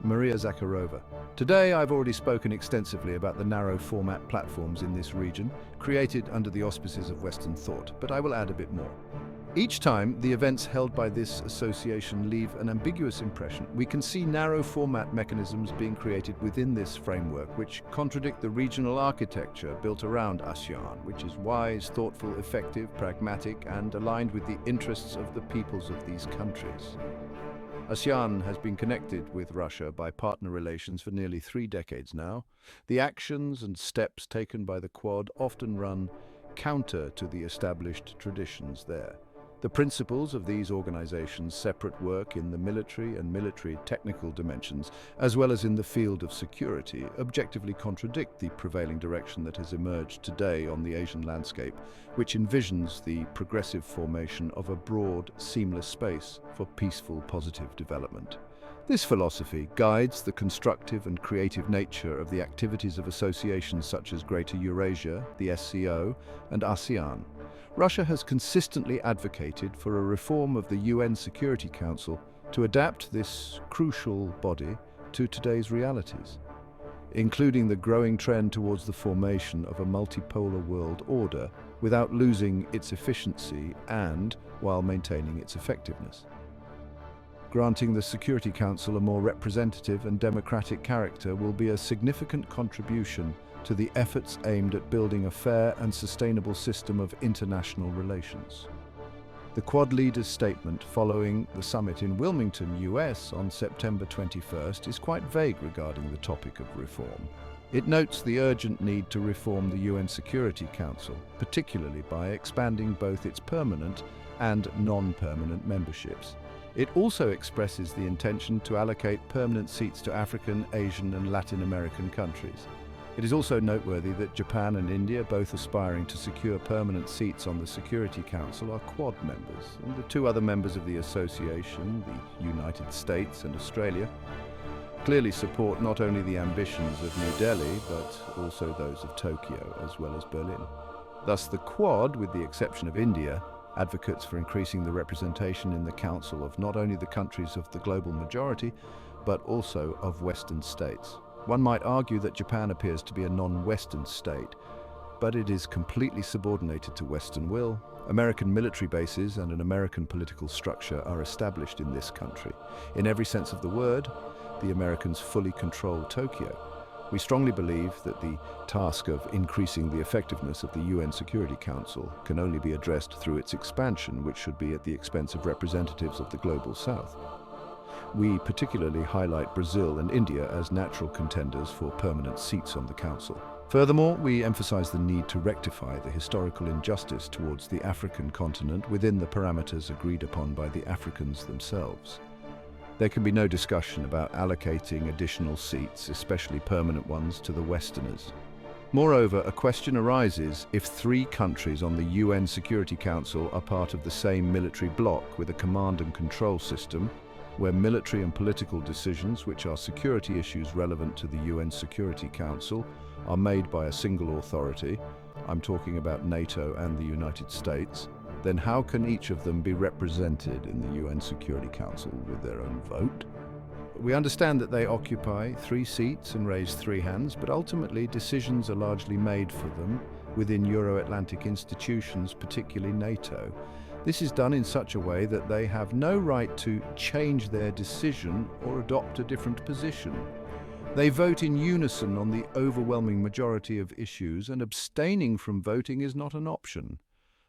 Maria Zakharova. Today I've already spoken extensively about the narrow format platforms in this region, created under the auspices of Western thought, but I will add a bit more. Each time the events held by this association leave an ambiguous impression, we can see narrow format mechanisms being created within this framework which contradict the regional architecture built around ASEAN, which is wise, thoughtful, effective, pragmatic, and aligned with the interests of the peoples of these countries. ASEAN has been connected with Russia by partner relations for nearly 3 decades now. The actions and steps taken by the Quad often run counter to the established traditions there. The principles of these organizations' separate work in the military and military technical dimensions, as well as in the field of security, objectively contradict the prevailing direction that has emerged today on the Asian landscape, which envisions the progressive formation of a broad, seamless space for peaceful, positive development. This philosophy guides the constructive and creative nature of the activities of associations such as Greater Eurasia, the SCO, and ASEAN. Russia has consistently advocated for a reform of the UN Security Council to adapt this crucial body to today's realities, including the growing trend towards the formation of a multipolar world order without losing its efficiency and while maintaining its effectiveness. Granting the Security Council a more representative and democratic character will be a significant contribution to the efforts aimed at building a fair and sustainable system of international relations. The Quad leaders' statement following the summit in Wilmington, US on September 21st is quite vague regarding the topic of reform. It notes the urgent need to reform the UN Security Council, particularly by expanding both its permanent and non-permanent memberships. It also expresses the intention to allocate permanent seats to African, Asian, and Latin American countries. It is also noteworthy that Japan and India, both aspiring to secure permanent seats on the Security Council, are Quad members, and the 2 other members of the association, the United States and Australia, clearly support not only the ambitions of New Delhi, but also those of Tokyo, as well as Berlin. Thus, the Quad, with the exception of India, advocates for increasing the representation in the Council of not only the countries of the global majority, but also of Western states. One might argue that Japan appears to be a non-Western state, but it is completely subordinated to Western will. American military bases and an American political structure are established in this country. In every sense of the word, the Americans fully control Tokyo. We strongly believe that the task of increasing the effectiveness of the UN Security Council can only be addressed through its expansion, which should be at the expense of representatives of the Global South. We particularly highlight Brazil and India as natural contenders for permanent seats on the Council. Furthermore, we emphasize the need to rectify the historical injustice towards the African continent within the parameters agreed upon by the Africans themselves. There can be no discussion about allocating additional seats, especially permanent ones, to the Westerners. Moreover, a question arises if 3 countries on the UN Security Council are part of the same military bloc with a command and control system, where military and political decisions, which are security issues relevant to the UN Security Council, are made by a single authority, I'm talking about NATO and the United States, then how can each of them be represented in the UN Security Council with their own vote? We understand that they occupy 3 seats and raise 3 hands, but ultimately decisions are largely made for them within Euro-Atlantic institutions, particularly NATO. This is done in such a way that they have no right to change their decision or adopt a different position. They vote in unison on the overwhelming majority of issues, and abstaining from voting is not an option.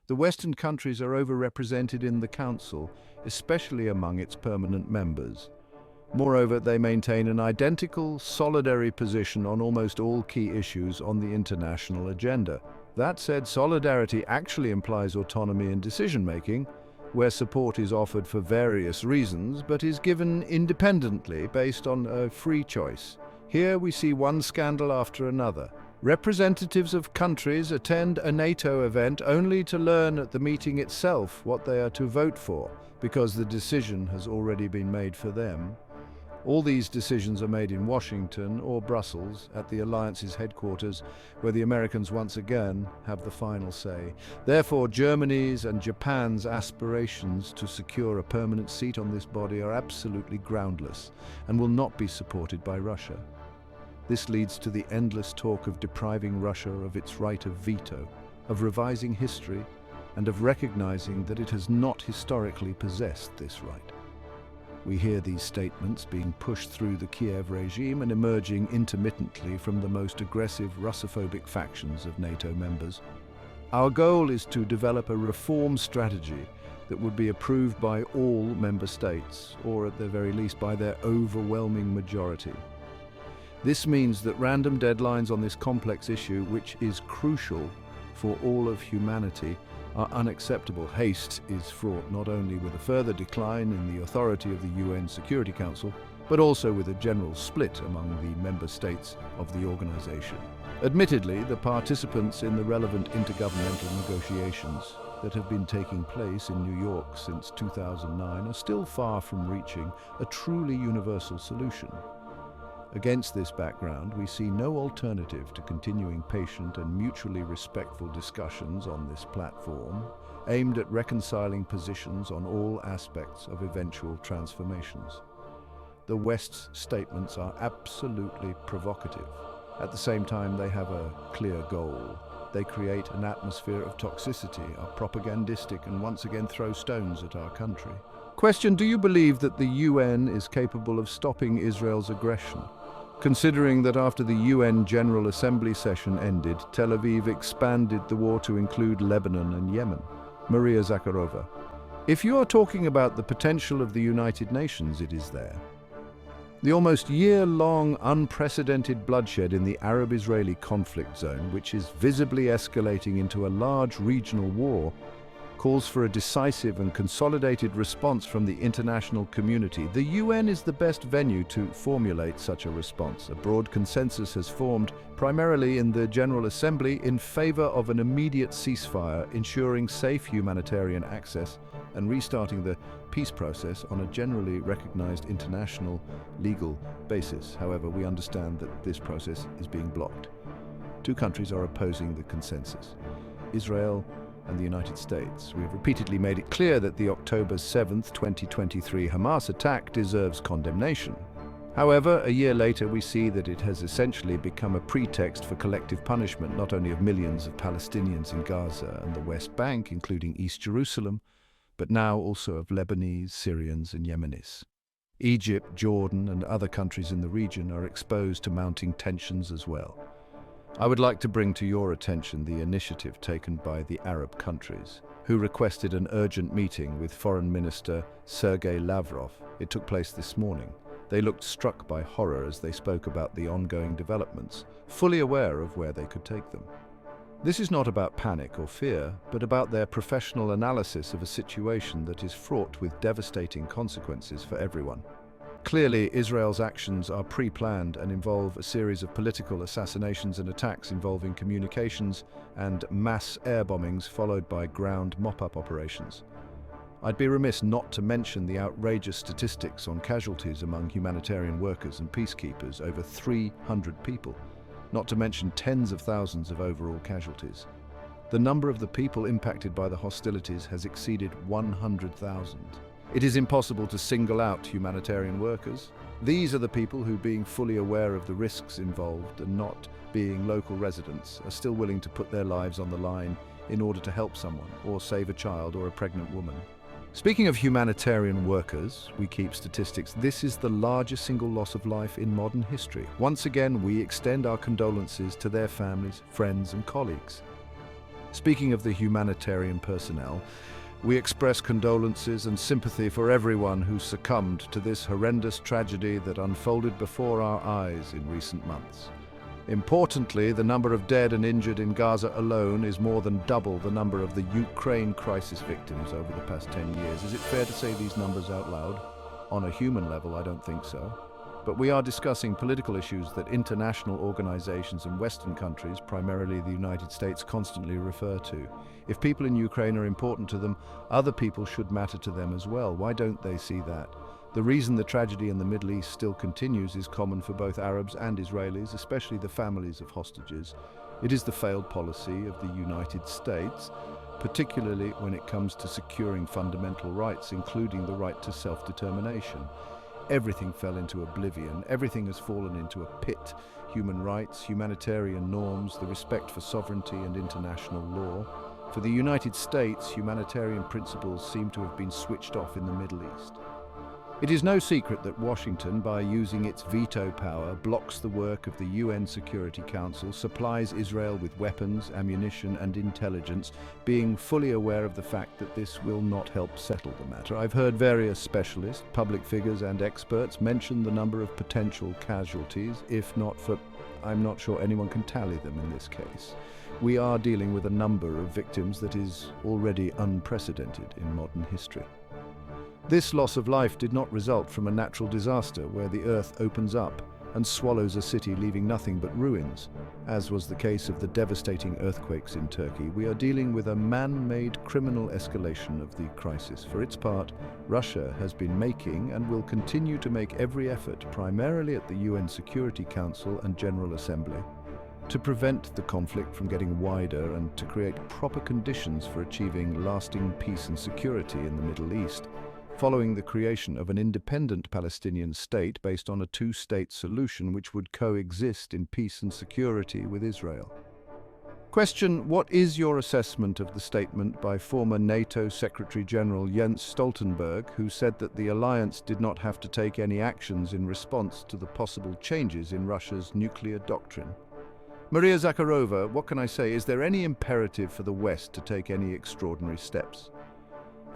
The Western countries are overrepresented in the Council, especially among its permanent members. Moreover, they maintain an identical, solidary position on almost all key issues on the international agenda. That said, solidarity actually implies autonomy in decision-making, where support is offered for various reasons, but is given independently based on a free choice. Here we see one scandal after another. Representatives of countries attend a NATO event only to learn at the meeting itself what they are to vote for, because the decision has already been made for them. All these decisions are made in Washington or Brussels, at the alliance's headquarters, where the Americans once again have the final say. Therefore, Germany's and Japan's aspirations to secure a permanent seat on this body are absolutely groundless and will not be supported by Russia. This leads to the endless talk of depriving Russia of its right of veto, of revising history, and of recognizing that it has not historically possessed this right. We hear these statements being pushed through the Kiev regime and emerging intermittently from the most aggressive Russophobic factions of NATO members. Our goal is to develop a reform strategy that would be approved by all member states, or at the very least by their overwhelming majority. This means that random deadlines on this complex issue, which is crucial for all of humanity, are unacceptable. Haste is fraught not only with a further decline in the authority of the UN Security Council, but also with a general split among the member states of the organization. Admittedly, the participants in the relevant intergovernmental negotiations that have been taking place in New York since 2009 are still far from reaching a truly universal solution. Against this background, we see no alternative to continuing patient and mutually respectful discussions on this platform, aimed at reconciling positions on all aspects of eventual transformations. The West's statements are absolutely provocative. At the same time, they have a clear goal. They create an atmosphere of toxicity, are propagandistic, and once again throw stones at our country. Question: do you believe that the UN is capable of stopping Israel's aggression? Considering that after the UN General Assembly session ended, Tel Aviv expanded the war to include Lebanon and Yemen. Maria Zakharova: if you are talking about the potential of the United Nations, it is there. The almost year-long unprecedented bloodshed in the Arab-Israeli conflict zone, which is visibly escalating into a large regional war, calls for a decisive and consolidated response from the international community. The UN is the best venue to formulate such a response. A broad consensus has formed, primarily in the General Assembly, in favor of an immediate ceasefire, ensuring safe humanitarian access and restarting the peace process on a generally recognized international legal basis. However, we understand that this process is being blocked. Two countries are opposing the consensus: Israel and the United States. We have repeatedly made it clear that the October 7th, 2023 Hamas attack deserves condemnation. However, a year later, we see that it has essentially become a pretext for collective punishment, not only of millions of Palestinians in Gaza and the West Bank, including East Jerusalem, but now also of Lebanese, Syrians, and Yemenis. Egypt, Jordan, and other countries in the region are exposed to mounting tensions as well. I would like to bring to your attention the initiative taken by the Arab countries, who requested an urgent meeting with Foreign Minister Sergei Lavrov. It took place this morning. They looked struck by horror as they spoke about the ongoing developments, fully aware of where they could take them. This is not about panic or fear, but about their professional analysis of a situation that is fraught with devastating consequences for everyone. Clearly, Israel's actions are pre-planned and involve a series of political assassinations and attacks involving communications and mass air bombings, followed by ground mop-up operations. I'd be remiss not to mention the outrageous statistics on casualties among humanitarian workers and peacekeepers: over 300 people, not to mention tens of thousands of overall casualties. The number of the people impacted by the hostilities has exceeded 100,000. It is impossible to single out humanitarian workers. These are the people who, being fully aware of the risks involved and not being local residents, are still willing to put their lives on the line in order to help someone or save a child or a pregnant woman. Speaking of humanitarian workers, we keep statistics. This is the largest single loss of life in modern history. Once again, we extend our condolences to their families, friends, and colleagues. Speaking of the humanitarian personnel, we express condolences and sympathy for everyone who succumbed to this horrendous tragedy that unfolded before our eyes in recent months. Importantly, the number of dead and injured in Gaza alone is more than double the number of the Ukraine crisis victims over the past 10 years. Is it fair to say these numbers out loud? On a human level, I don't think so. But we are discussing political issues that international organizations and Western countries, primarily the United States, constantly refer to. If people in Ukraine are important to them, other people should matter to them as well. Why don't they see that? The reason the tragedy in the Middle East still continues is common for both Arabs and Israelis, especially the families of hostages. It is the failed policy of the United States, particularly when it comes to securing fundamental rights, including the right to self-determination. Everything fell into oblivion. Everything has fallen into a pit. Human rights, humanitarian norms, the respect for sovereignty and international law. For the United States, humanitarian principles seem to have been switched off in the Middle East. It is no secret that Washington, by using its veto power, blocks the work of the UN Security Council, supplies Israel with weapons, ammunition, and intelligence, being fully aware of the fact that this will not help settle the matter. I've heard various specialists, public figures, and experts mention the number of potential casualties, if not for, I'm not sure anyone can tally them in this case. We are dealing with a number of victims that is already unprecedented in modern history. This loss of life did not result from a natural disaster where the earth opens up and swallows a city, leaving nothing but ruins. As was the case of the devastating earthquakes in Turkey, we are dealing with a man-made criminal escalation of the crisis. For its part, Russia has been making and will continue to make every effort, primarily at the UN Security Council and General Assembly, to prevent the conflict from getting wider and to create proper conditions for achieving lasting peace and security in the Middle East, following the creation of an independent Palestinian state based on a two-state solution which would coexist in peace and security with Israel. Question: what is your assessment of the statement by former NATO Secretary General Jens Stoltenberg, who said that the alliance did not have to take any actions in response to the possible changes in Russia's nuclear doctrine? Maria Zakharova, what can I say? Is there any imperative for the West to take any extraordinary steps?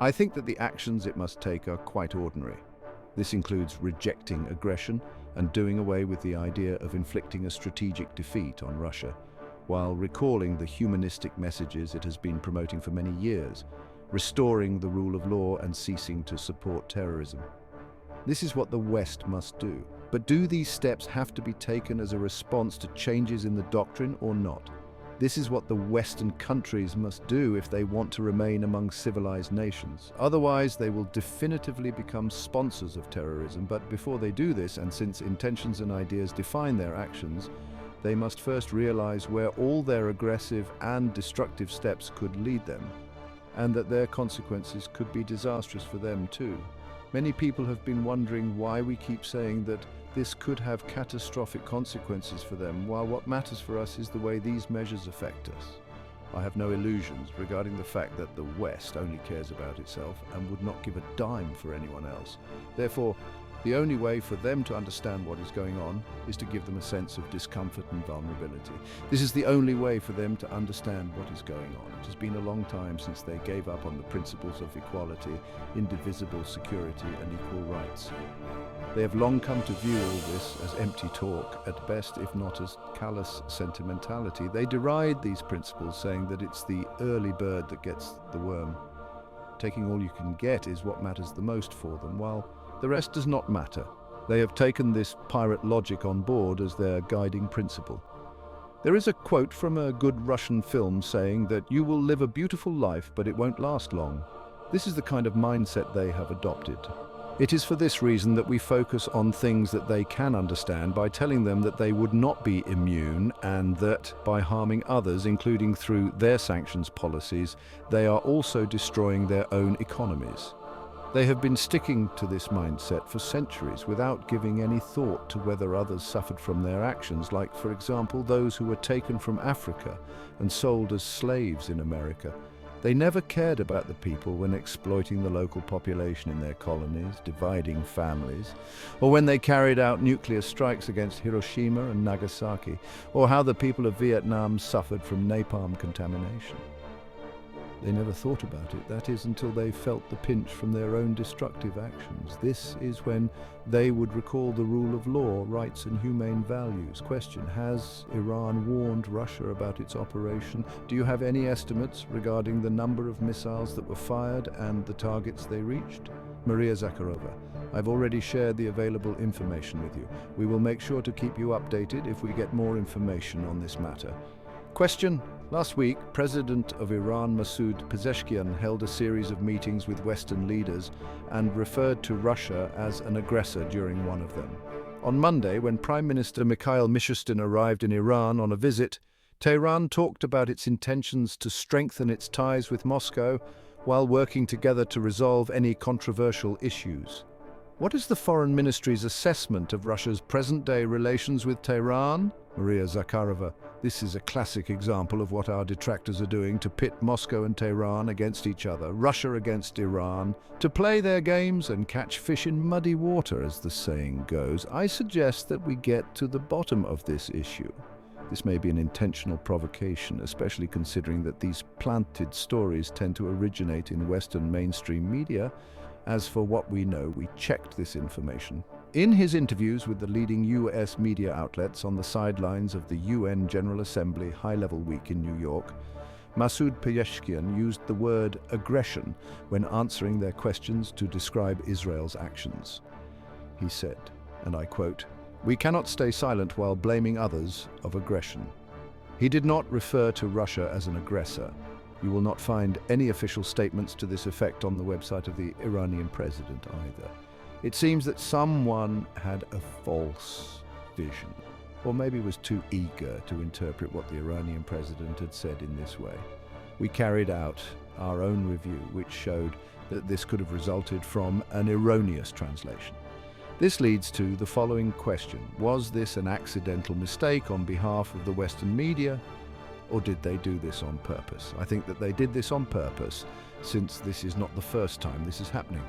I think that the actions it must take are quite ordinary. This includes rejecting aggression and doing away with the idea of inflicting a strategic defeat on Russia, while recalling the humanistic messages it has been promoting for many years, restoring the rule of law and ceasing to support terrorism. This is what the West must do. But do these steps have to be taken as a response to changes in the doctrine or not? This is what the Western countries must do if they want to remain among civilized nations. Otherwise, they will definitively become sponsors of terrorism. But before they do this, and since intentions and ideas define their actions, they must first realize where all their aggressive and destructive steps could lead them, and that their consequences could be disastrous for them too. Many people have been wondering why we keep saying that this could have catastrophic consequences for them, while what matters for us is the way these measures affect us. I have no illusions regarding the fact that the West only cares about itself and would not give a dime for anyone else. Therefore, the only way for them to understand what is going on is to give them a sense of discomfort and vulnerability. This is the only way for them to understand what is going on. It has been a long time since they gave up on the principles of equality, indivisible security, and equal rights. They have long come to view all this as empty talk, at best, if not as callous sentimentality. They deride these principles, saying that it's the early bird that gets the worm. Taking all you can get is what matters the most for them, while the rest does not matter. They have taken this pirate logic on board as their guiding principle. There is a quote from a good Russian film saying that you will live a beautiful life, but it won't last long. This is the kind of mindset they have adopted. It is for this reason that we focus on things that they can understand by telling them that they would not be immune and that by harming others, including through their sanctions policies, they are also destroying their own economies. They have been sticking to this mindset for centuries without giving any thought to whether others suffered from their actions, like, for example, those who were taken from Africa and sold as slaves in America. They never cared about the people when exploiting the local population in their colonies, dividing families, or when they carried out nuclear strikes against Hiroshima and Nagasaki, or how the people of Vietnam suffered from napalm contamination. They never thought about it, that is, until they felt the pinch from their own destructive actions. This is when they would recall the rule of law, rights and humane values. Question: has Iran warned Russia about its operation? Do you have any estimates regarding the number of missiles that were fired and the targets they reached? Maria Zakharova, I've already shared the available information with you. We will make sure to keep you updated if we get more information on this matter. Question. Last week, President of Iran Masoud Pezeshkian held a series of meetings with Western leaders and referred to Russia as an aggressor during one of them. On Monday, when Prime Minister Mikhail Mishustin arrived in Iran on a visit, Tehran talked about its intentions to strengthen its ties with Moscow while working together to resolve any controversial issues. What is the Foreign Ministry's assessment of Russia's present-day relations with Tehran? Maria Zakharova, this is a classic example of what our detractors are doing to pit Moscow and Tehran against each other, Russia against Iran, to play their games and catch fish in muddy water, as the saying goes. I suggest that we get to the bottom of this issue. This may be an intentional provocation, especially considering that these planted stories tend to originate in Western mainstream media. As for what we know, we checked this information. In his interviews with the leading US media outlets on the sidelines of the UN General Assembly High-Level Week in New York, Masoud Pezeshkian used the word aggression when answering their questions to describe Israel's actions. He said, and I quote, "We cannot stay silent while blaming others of aggression." He did not refer to Russia as an aggressor. You will not find any official statements to this effect on the website of the Iranian president either. It seems that someone had a false vision, or maybe was too eager to interpret what the Iranian president had said in this way. We carried out our own review, which showed that this could have resulted from an erroneous translation. This leads to the following question. Was this an accidental mistake on behalf of the Western media, or did they do this on purpose? I think that they did this on purpose, since this is not the first time this is happening.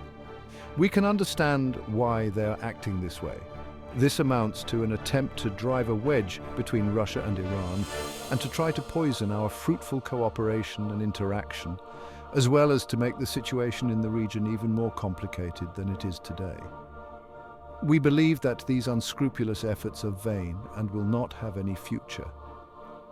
We can understand why they are acting this way. This amounts to an attempt to drive a wedge between Russia and Iran and to try to poison our fruitful cooperation and interaction, as well as to make the situation in the region even more complicated than it is today. We believe that these unscrupulous efforts are vain and will not have any future.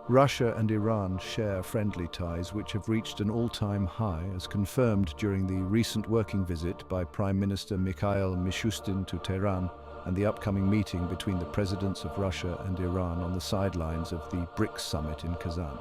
Russia and Iran share friendly ties which have reached an all-time high, as confirmed during the recent working visit by Prime Minister Mikhail Mishustin to Tehran and the upcoming meeting between the presidents of Russia and Iran on the sidelines of the BRICS summit in Kazan.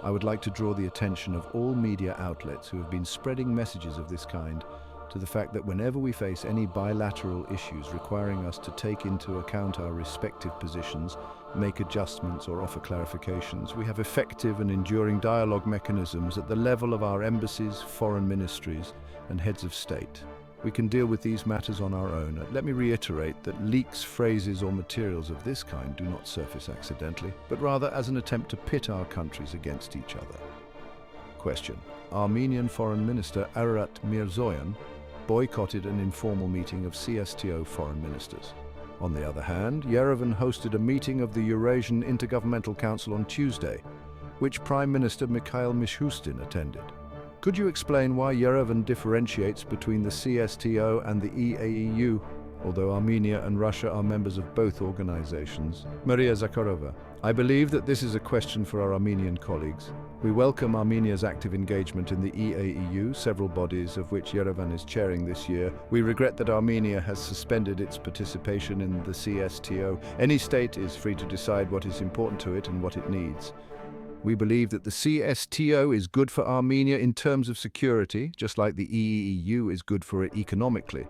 I would like to draw the attention of all media outlets who have been spreading messages of this kind to the fact that whenever we face any bilateral issues requiring us to take into account our respective positions, make adjustments or offer clarifications, we have effective and enduring dialogue mechanisms at the level of our embassies, foreign ministries, and heads of state. We can deal with these matters on our own. Let me reiterate that leaks, phrases, or materials of this kind do not surface accidentally, but rather as an attempt to pit our countries against each other. Question. Armenian Foreign Minister Ararat Mirzoyan boycotted an informal meeting of CSTO foreign ministers. On the other hand, Yerevan hosted a meeting of the Eurasian Intergovernmental Council on Tuesday, which Prime Minister Mikhail Mishustin attended. Could you explain why Yerevan differentiates between the CSTO and the EAEU, although Armenia and Russia are members of both organizations? Maria Zakharova, I believe that this is a question for our Armenian colleagues. We welcome Armenia's active engagement in the EAEU, several bodies of which Yerevan is chairing this year. We regret that Armenia has suspended its participation in the CSTO. Any state is free to decide what is important to it and what it needs. We believe that the CSTO is good for Armenia in terms of security, just like the EAEU is good for it economically.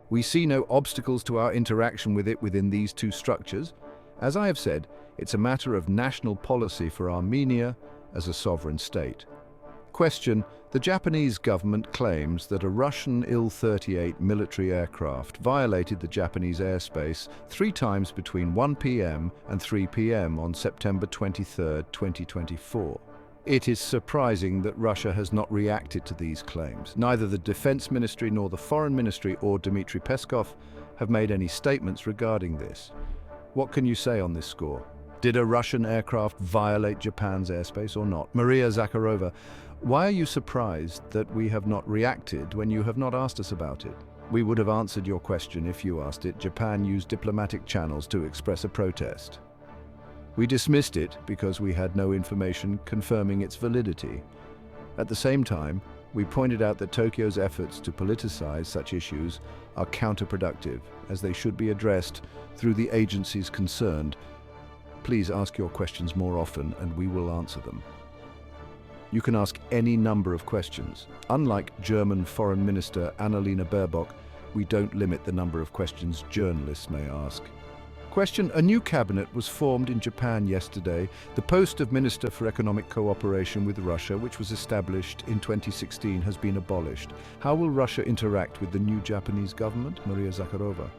We see no obstacles to our interaction with it within these two structures. As I have said, it's a matter of national policy for Armenia as a sovereign state. Question. The Japanese government claims that a Russian Il-38 military aircraft violated the Japanese airspace 3 times between 1 p.m. and 3 p.m. on September 23, 2024. It is surprising that Russia has not reacted to these claims. Neither the Defense Ministry nor the Foreign Ministry or Dmitry Peskov have made any statements regarding this. What can you say on this score? Did a Russian aircraft violate Japan's airspace or not? Maria Zakharova, why are you surprised that we have not reacted when you have not asked us about it? We would have answered your question if you asked it. Japan used diplomatic channels to express a protest. We dismissed it because we had no information confirming its validity. At the same time, We pointed out that Tokyo's efforts to politicize such issues are counterproductive, as they should be addressed through the agencies concerned. Please ask your questions more often and we will answer them. You can ask any number of questions. Unlike German Foreign Minister Annalena Baerbock, we don't limit the number of questions journalists may ask. Question: a new cabinet was formed in Japan yesterday. The post of Minister for Economic Cooperation with Russia, which was established in 2016, has been abolished. How will Russia interact with the new Japanese government? Maria Zakharova.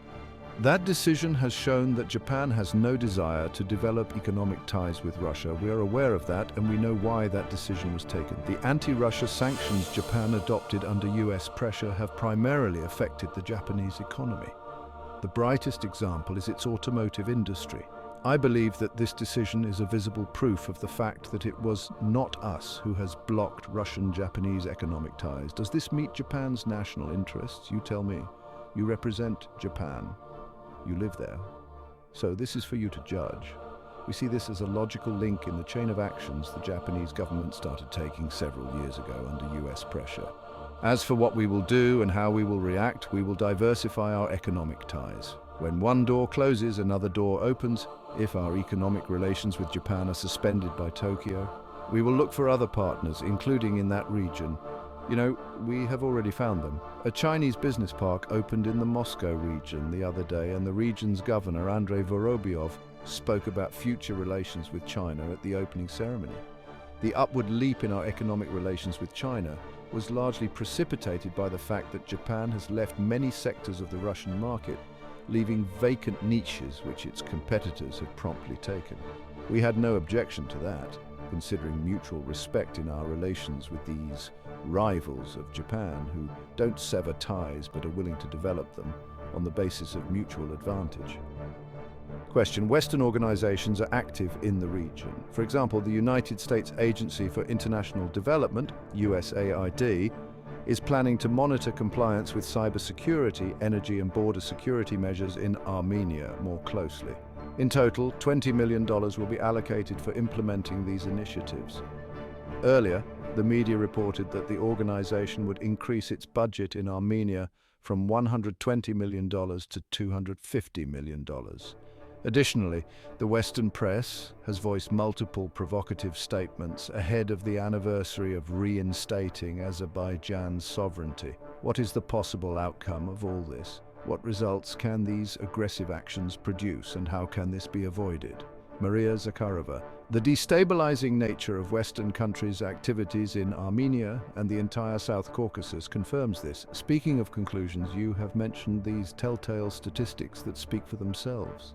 That decision has shown that Japan has no desire to develop economic ties with Russia. We are aware of that and we know why that decision was taken. The anti-Russia sanctions Japan adopted under US pressure have primarily affected the Japanese economy. The brightest example is its automotive industry. I believe that this decision is a visible proof of the fact that it was not us who has blocked Russian-Japanese economic ties. Does this meet Japan's national interests? You tell me. You represent Japan. You live there. So this is for you to judge. We see this as a logical link in the chain of actions the Japanese government started taking several years ago under US pressure. As for what we will do and how we will react, we will diversify our economic ties. When one door closes, another door opens. If our economic relations with Japan are suspended by Tokyo, we will look for other partners, including in that region. You know, we have already found them. A Chinese business park opened in the Moscow region the other day, and the region's governor, Andrei Vorobyov, spoke about future relations with China at the opening ceremony. The upward leap in our economic relations with China was largely precipitated by the fact that Japan has left many sectors of the Russian market, leaving vacant niches which its competitors have promptly taken. We had no objection to that, considering mutual respect in our relations with these rivals of Japan who don't sever ties but are willing to develop them on the basis of mutual advantage. Question: Western organizations are active in the region. For example, the United States Agency for International Development, USAID, is planning to monitor compliance with cybersecurity, energy and border security measures in Armenia more closely. In total, $20 million will be allocated for implementing these initiatives. Earlier, the media reported that the organization would increase its budget in Armenia from $120 million to $250 million. Additionally, the Western press has voiced multiple provocative statements ahead of the anniversary of reinstating Azerbaijan's sovereignty. What is the possible outcome of all this? What results can these aggressive actions produce, and how can this be avoided? Maria Zakharova. The destabilizing nature of Western countries' activities in Armenia and the entire South Caucasus confirms this. Speaking of conclusions, you have mentioned these telltale statistics that speak for themselves.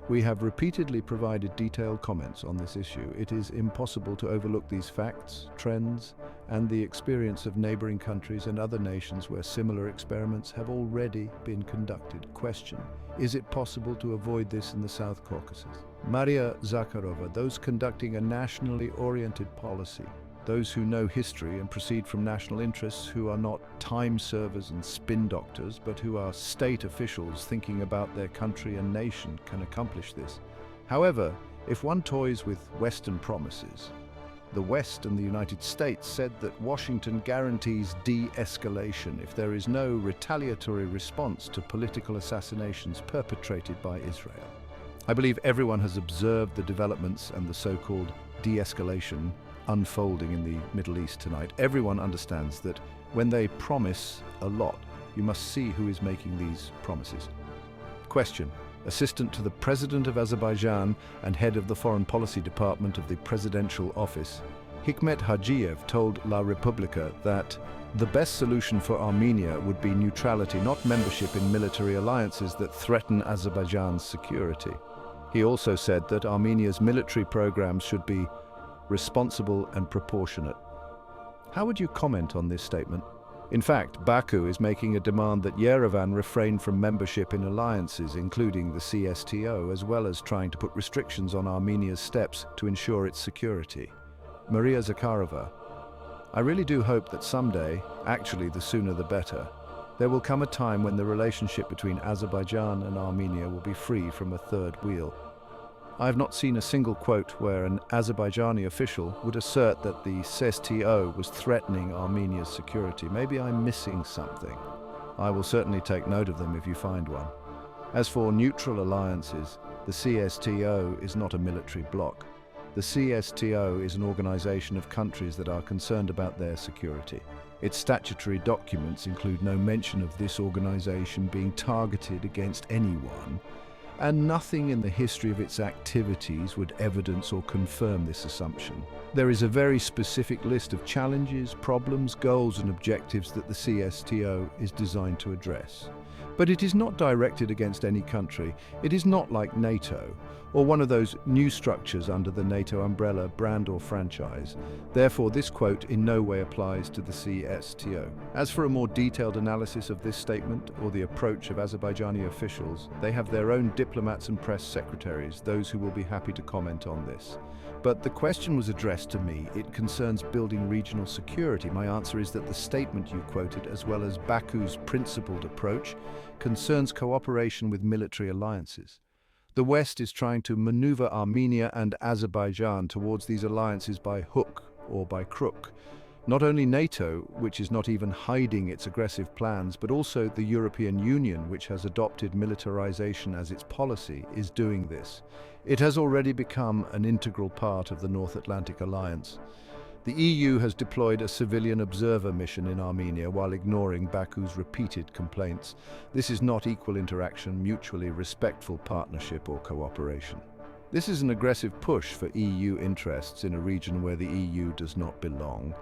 We have repeatedly provided detailed comments on this issue. It is impossible to overlook these facts, trends, and the experience of neighboring countries and other nations where similar experiments have already been conducted. Question: is it possible to avoid this in the South Caucasus? Maria Zakharova. Those conducting a nationally oriented policy, those who know history and proceed from national interests, who are not time servers and spin doctors, but who are state officials thinking about their country and nation, can accomplish this. However, if one toys with Western promises, the West and the United States said that Washington guarantees de-escalation if there is no retaliatory response to political assassinations perpetrated by Israel. I believe everyone has observed the developments and the so-called de-escalation unfolding in the Middle East tonight. Everyone understands that when they promise a lot, you must see who is making these promises. Question: Assistant to the President of Azerbaijan and head of the Foreign Policy Department of the Presidential Office, Hikmet Hajiev told La Repubblica that the best solution for Armenia would be neutrality, not membership in military alliances that threaten Azerbaijan's security. He also said that Armenia's military programs should be responsible and proportionate. How would you comment on this statement? In fact, Baku is making a demand that Yerevan refrain from membership in alliances, including the CSTO, as well as trying to put restrictions on Armenia's steps to ensure its security. Maria Zakharova. I really do hope that someday, actually the sooner the better, there will come a time when the relationship between Azerbaijan and Armenia will be free from a third wheel. I have not seen a single quote where an Azerbaijani official would assert that the CSTO was threatening Armenia's security. Maybe I'm missing something. I will certainly take note of them if you find one. As for neutral alliances, the CSTO is not a military bloc. The CSTO is an organization of countries that are concerned about their security. Its statutory documents include no mention of this organization being targeted against anyone, and nothing in the history of its activities would evidence or confirm this assumption. There is a very specific list of challenges, problems, goals and objectives that the CSTO is designed to address. But it is not directed against any country. It is not like NATO, or one of those new structures under the NATO umbrella, brand or franchise. Therefore, this quote in no way applies to the CSTO. As for a more detailed analysis of this statement or the approach of Azerbaijani officials, they have their own diplomats and press secretaries, those who will be happy to comment on this. But the question was addressed to me. It concerns building regional security. My answer is that the statement you quoted, as well as Baku's principled approach, concerns cooperation with military alliances. The West is trying to maneuver Armenia and Azerbaijan towards these alliances by hook or by crook. Not only NATO, which is not even hiding its aggressive plans, but also the European Union, which has adopted militarization as its policy, is doing this. It has already become an integral part of the North Atlantic Alliance. The EU has deployed a civilian observer mission in Armenia while ignoring Baku's repeated complaints. This is not equal interaction, mutually respectful partnership or cooperation. This is an aggressive push for EU interests in a region where the EU does not belong.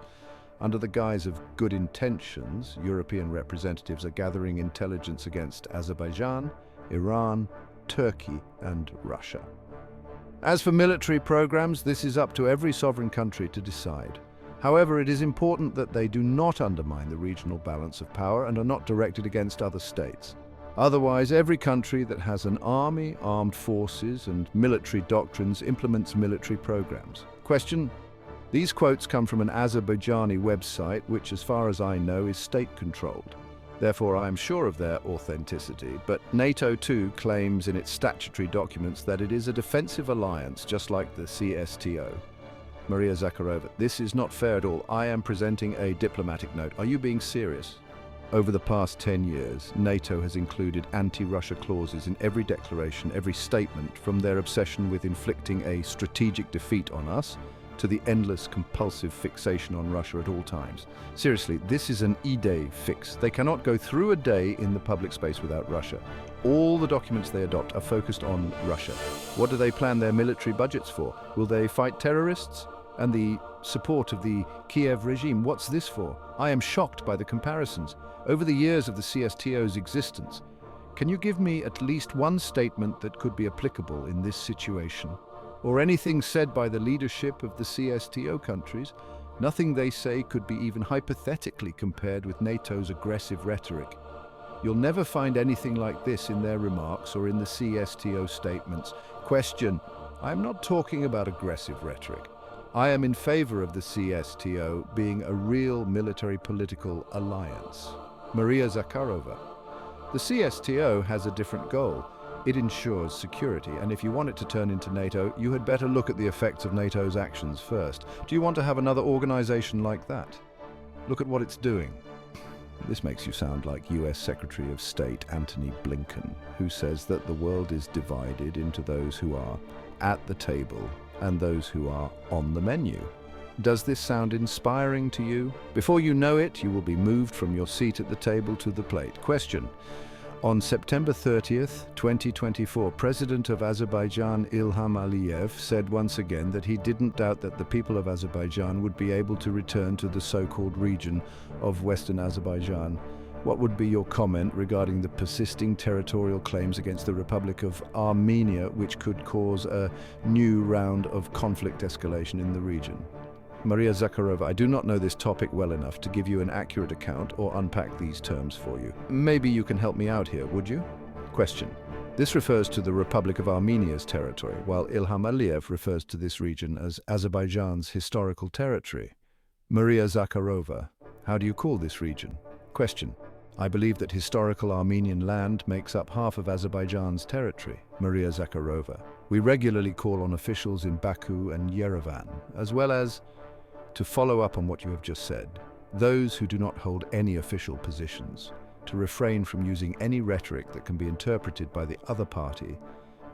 Under the guise of good intentions, European representatives are gathering intelligence against Azerbaijan, Iran, Turkey, and Russia. As for military programs, this is up to every sovereign country to decide. However, it is important that they do not undermine the regional balance of power and are not directed against other states. Otherwise, every country that has an army, armed forces, and military doctrines implements military programs. Question: these quotes come from an Azerbaijani website, which, as far as I know, is state-controlled. Therefore, I am sure of their authenticity, but NATO too claims in its statutory documents that it is a defensive alliance, just like the CSTO. Maria Zakharova, this is not fair at all. I am presenting a diplomatic note. Are you being serious? Over the past 10 years, NATO has included anti-Russia clauses in every declaration, every statement, from their obsession with inflicting a strategic defeat on us to the endless compulsive fixation on Russia at all times. Seriously, this is an E-Day fix. They cannot go through a day in the public space without Russia. All the documents they adopt are focused on Russia. What do they plan their military budgets for? Will they fight terrorists? And the support of the Kiev regime, what's this for? I am shocked by the comparisons. Over the years of the CSTO's existence, can you give me at least one statement that could be applicable in this situation? Or anything said by the leadership of the CSTO countries? Nothing they say could be even hypothetically compared with NATO's aggressive rhetoric. You'll never find anything like this in their remarks or in the CSTO statements. Question: I'm not talking about aggressive rhetoric. I am in favor of the CSTO being a real military-political alliance. Maria Zakharova. The CSTO has a different goal. It ensures security, and if you want it to turn into NATO, you had better look at the effects of NATO's actions first. Do you want to have another organization like that? Look at what it's doing. This makes you sound like US Secretary of State Antony Blinken, who says that the world is divided into those who are at the table and those who are on the menu. Does this sound inspiring to you? Before you know it, you will be moved from your seat at the table to the plate. Question: on September 30th, 2024, President of Azerbaijan Ilham Aliyev said once again that he didn't doubt that the people of Azerbaijan would be able to return to the so-called region of Western Azerbaijan. What would be your comment regarding the persisting territorial claims against the Republic of Armenia, which could cause a new round of conflict escalation in the region? Maria Zakharova, I do not know this topic well enough to give you an accurate account or unpack these terms for you. Maybe you can help me out here, would you? Question: this refers to the Republic of Armenia's territory, while Ilham Aliyev refers to this region as Azerbaijan's historical territory. Maria Zakharova, how do you call this region? Question: I believe that historical Armenian land makes up half of Azerbaijan's territory. Maria Zakharova. We regularly call on officials in Baku and Yerevan, as well as, to follow up on what you have just said, those who do not hold any official positions, to refrain from using any rhetoric that can be interpreted by the other party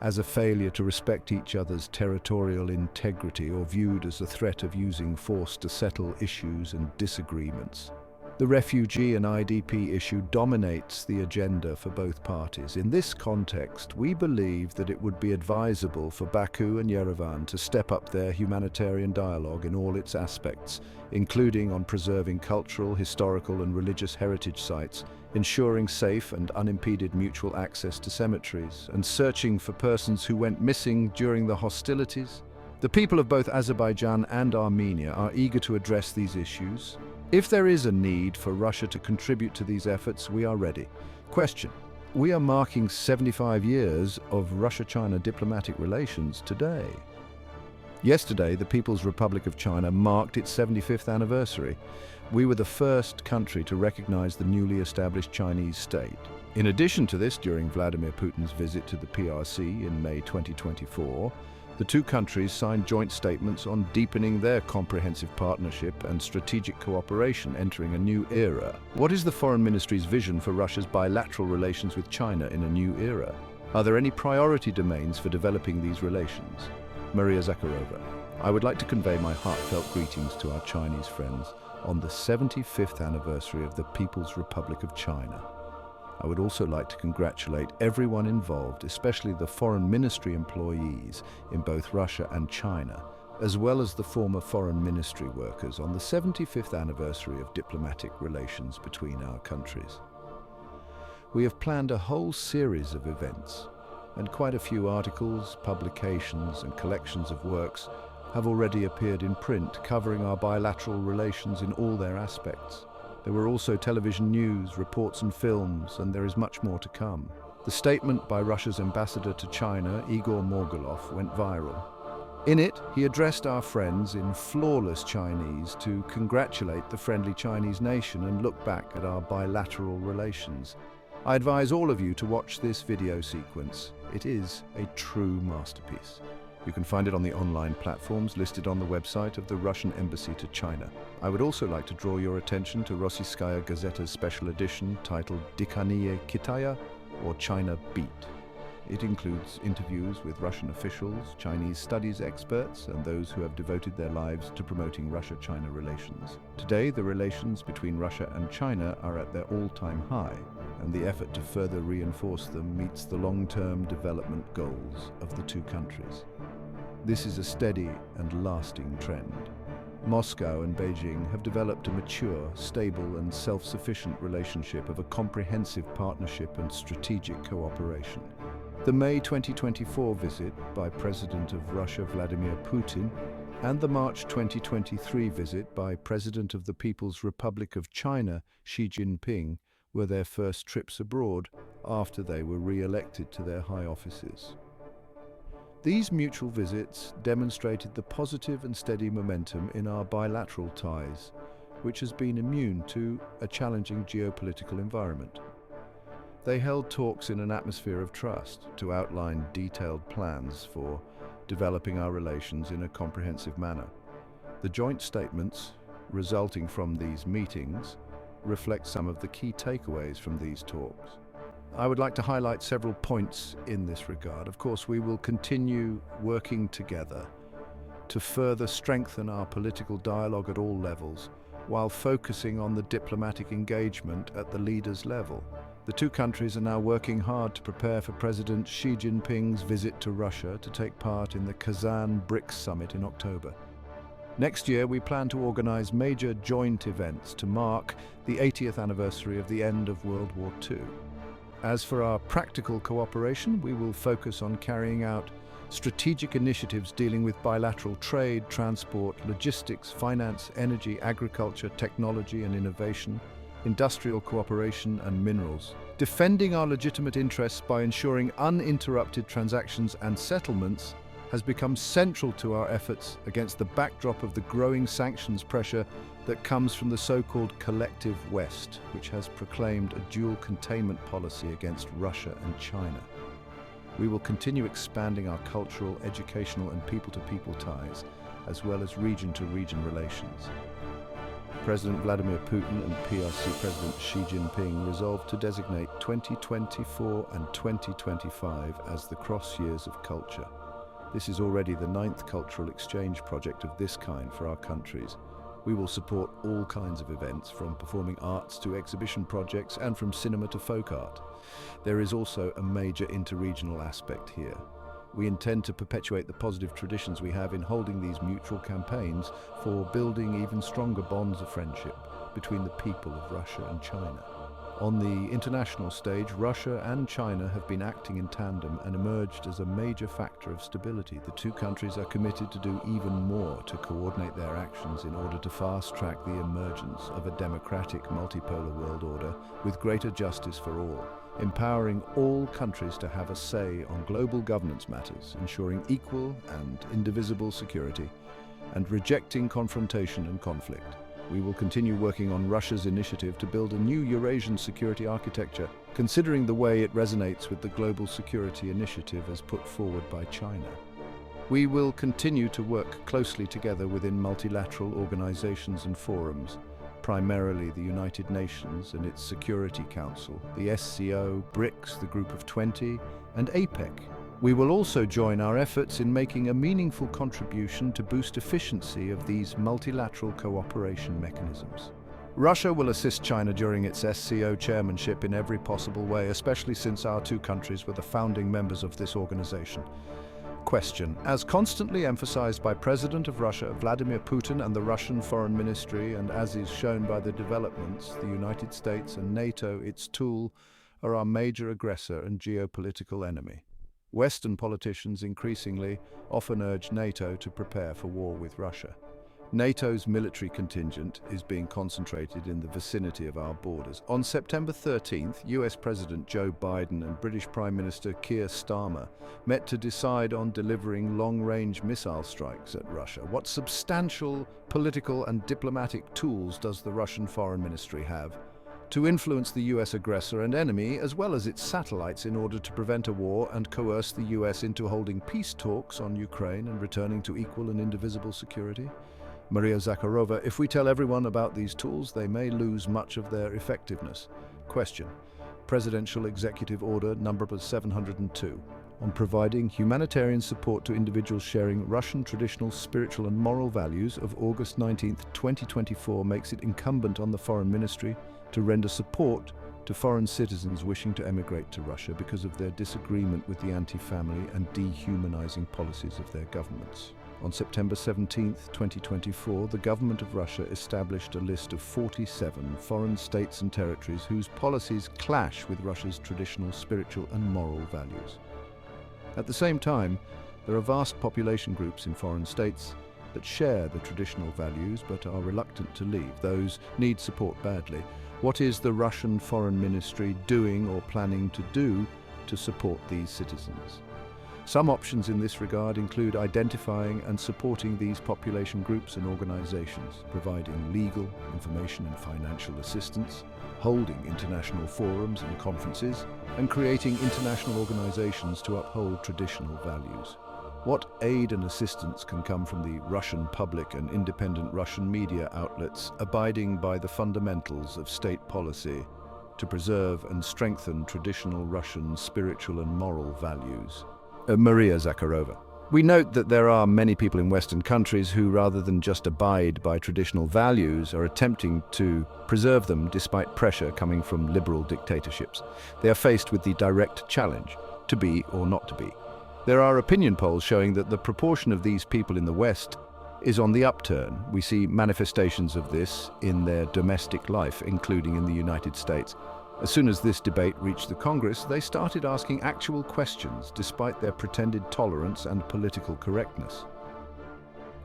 as a failure to respect each other's territorial integrity or viewed as a threat of using force to settle issues and disagreements. The refugee and IDP issue dominates the agenda for both parties. In this context, we believe that it would be advisable for Baku and Yerevan to step up their humanitarian dialogue in all its aspects, including on preserving cultural, historical and religious heritage sites, ensuring safe and unimpeded mutual access to cemeteries, and searching for persons who went missing during the hostilities. The people of both Azerbaijan and Armenia are eager to address these issues. If there is a need for Russia to contribute to these efforts, we are ready. Question: we are marking 75 years of Russia-China diplomatic relations today. Yesterday, the People's Republic of China marked its 75th anniversary. We were the first country to recognize the newly established Chinese state. In addition to this, during Vladimir Putin's visit to the PRC in May 2024, the two countries signed joint statements on deepening their comprehensive partnership and strategic cooperation, entering a new era. What is the Foreign Ministry's vision for Russia's bilateral relations with China in a new era? Are there any priority domains for developing these relations? Maria Zakharova. I would like to convey my heartfelt greetings to our Chinese friends on the 75th anniversary of the People's Republic of China. I would also like to congratulate everyone involved, especially the Foreign Ministry employees in both Russia and China, as well as the former Foreign Ministry workers on the 75th anniversary of diplomatic relations between our countries. We have planned a whole series of events, and quite a few articles, publications, and collections of works have already appeared in print, covering our bilateral relations in all their aspects. There were also television news, reports and films, and there is much more to come. The statement by Russia's ambassador to China, Igor Morgulov, went viral. In it, he addressed our friends in flawless Chinese to congratulate the friendly Chinese nation and look back at our bilateral relations. I advise all of you to watch this video sequence. It is a true masterpiece. You can find it on the online platforms listed on the website of the Russian Embassy to China. I would also like to draw your attention to Rossiyskaya Gazeta's special edition titled Dikhaniye Kitaya, or China Beat. It includes interviews with Russian officials, Chinese studies experts, and those who have devoted their lives to promoting Russia-China relations. Today, the relations between Russia and China are at their all-time high, and the effort to further reinforce them meets the long-term development goals of the two countries. This is a steady and lasting trend. Moscow and Beijing have developed a mature, stable and self-sufficient relationship of a comprehensive partnership and strategic cooperation. The May 2024 visit by President of Russia Vladimir Putin and the March 2023 visit by President of the People's Republic of China Xi Jinping were their first trips abroad after they were re-elected to their high offices. These mutual visits demonstrated the positive and steady momentum in our bilateral ties, which has been immune to a challenging geopolitical environment. They held talks in an atmosphere of trust to outline detailed plans for developing our relations in a comprehensive manner. The joint statements resulting from these meetings reflect some of the key takeaways from these talks. I would like to highlight several points in this regard. Of course, we will continue working together to further strengthen our political dialogue at all levels, while focusing on the diplomatic engagement at the leaders' level. The two countries are now working hard to prepare for President Xi Jinping's visit to Russia to take part in the Kazan BRICS summit in October. Next year, we plan to organize major joint events to mark the 80th anniversary of the end of World War II. As for our practical cooperation, we will focus on carrying out strategic initiatives dealing with bilateral trade, transport, logistics, finance, energy, agriculture, technology and innovation, industrial cooperation and minerals, defending our legitimate interests by ensuring uninterrupted transactions and settlements, has become central to our efforts against the backdrop of the growing sanctions pressure that comes from the so-called collective West, which has proclaimed a dual containment policy against Russia and China. We will continue expanding our cultural, educational and people-to-people ties, as well as region-to-region relations. President Vladimir Putin and PRC President Xi Jinping resolved to designate 2024 and 2025 as the cross years of culture. This is already the 9th cultural exchange project of this kind for our countries. We will support all kinds of events, from performing arts to exhibition projects and from cinema to folk art. There is also a major interregional aspect here. We intend to perpetuate the positive traditions we have in holding these mutual campaigns for building even stronger bonds of friendship between the people of Russia and China. On the international stage, Russia and China have been acting in tandem and emerged as a major factor of stability. The two countries are committed to do even more to coordinate their actions in order to fast-track the emergence of a democratic multipolar world order with greater justice for all, empowering all countries to have a say on global governance matters, ensuring equal and indivisible security, and rejecting confrontation and conflict. We will continue working on Russia's initiative to build a new Eurasian security architecture, considering the way it resonates with the global security initiative as put forward by China. We will continue to work closely together within multilateral organizations and forums, primarily the United Nations and its Security Council, the SCO, BRICS, the Group of 20, and APEC. We will also join our efforts in making a meaningful contribution to boost efficiency of these multilateral cooperation mechanisms. Russia will assist China during its SCO chairmanship in every possible way, especially since our two countries were the founding members of this organization. Question: as constantly emphasized by President of Russia Vladimir Putin and the Russian Foreign Ministry, and as is shown by the developments, the United States and NATO, its tool, are our major aggressor and geopolitical enemy. Western politicians increasingly often urge NATO to prepare for war with Russia. NATO's military contingent is being concentrated in the vicinity of our borders. On September 13th, US President Joe Biden and British Prime Minister Keir Starmer met to decide on delivering long-range missile strikes at Russia. What substantial political and diplomatic tools does the Russian Foreign Ministry have to influence the US aggressor and enemy, as well as its satellites, in order to prevent a war and coerce the US into holding peace talks on Ukraine and returning to equal and indivisible security? Maria Zakharova: if we tell everyone about these tools, they may lose much of their effectiveness. Question: Presidential Executive Order number 702 on providing humanitarian support to individuals sharing Russian traditional, spiritual and moral values of August 19, 2024 makes it incumbent on the Foreign Ministry to render support to foreign citizens wishing to emigrate to Russia because of their disagreement with the anti-family and dehumanizing policies of their governments. On September 17, 2024, the government of Russia established a list of 47 foreign states and territories whose policies clash with Russia's traditional, spiritual and moral values. At the same time, there are vast population groups in foreign states that share the traditional values but are reluctant to leave. Those need support badly. What is the Russian Foreign Ministry doing or planning to do to support these citizens? Some options in this regard include identifying and supporting these population groups and organizations, providing legal, information and financial assistance, holding international forums and conferences, and creating international organizations to uphold traditional values. What aid and assistance can come from the Russian public and independent Russian media outlets abiding by the fundamentals of state policy to preserve and strengthen traditional Russian spiritual and moral values? Maria Zakharova: we note that there are many people in Western countries who, rather than just abide by traditional values, are attempting to preserve them despite pressure coming from liberal dictatorships. They are faced with the direct challenge, to be or not to be. There are opinion polls showing that the proportion of these people in the West is on the upturn. We see manifestations of this in their domestic life, including in the United States. As soon as this debate reached the Congress, they started asking actual questions, despite their pretended tolerance and political correctness.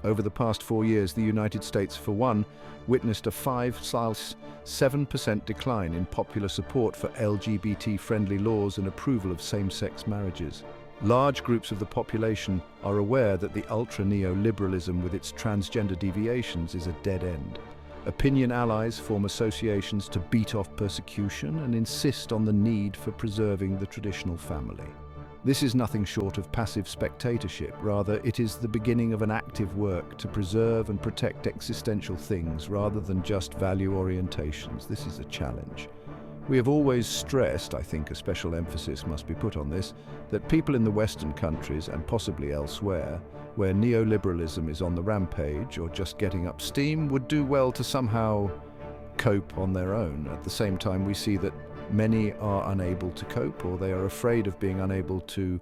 Over the past 4 years, the United States, for one, witnessed a 5.7% decline in popular support for LGBT-friendly laws and approval of same-sex marriages. Large groups of the population are aware that the ultra-neoliberalism with its transgender deviations is a dead end. Opinion allies form associations to beat off persecution and insist on the need for preserving the traditional family. This is nothing short of passive spectatorship. Rather, it is the beginning of an active work to preserve and protect existential things rather than just value orientations. This is a challenge. We have always stressed, I think a special emphasis must be put on this, that people in the Western countries and possibly elsewhere, where neoliberalism is on the rampage or just getting up steam, would do well to somehow cope on their own. At the same time, we see that many are unable to cope, or they are afraid of being unable to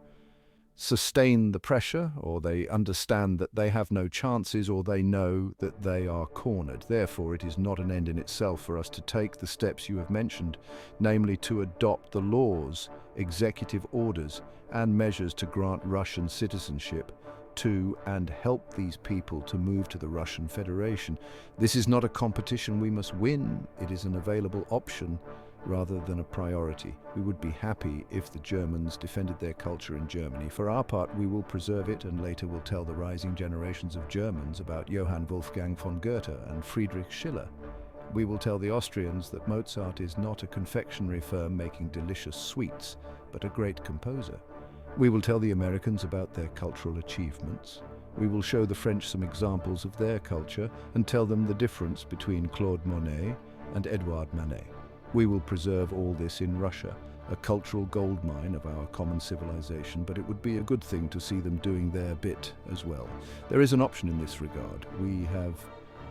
sustain the pressure, or they understand that they have no chances, or they know that they are cornered. Therefore, it is not an end in itself for us to take the steps you have mentioned, namely to adopt the laws, executive orders, and measures to grant Russian citizenship to and help these people to move to the Russian Federation. This is not a competition we must win. It is an available option rather than a priority. We would be happy if the Germans defended their culture in Germany. For our part, we will preserve it and later will tell the rising generations of Germans about Johann Wolfgang von Goethe and Friedrich Schiller. We will tell the Austrians that Mozart is not a confectionery firm making delicious sweets, but a great composer. We will tell the Americans about their cultural achievements. We will show the French some examples of their culture and tell them the difference between Claude Monet and Edouard Manet. We will preserve all this in Russia, a cultural goldmine of our common civilization, but it would be a good thing to see them doing their bit as well. There is an option in this regard. We have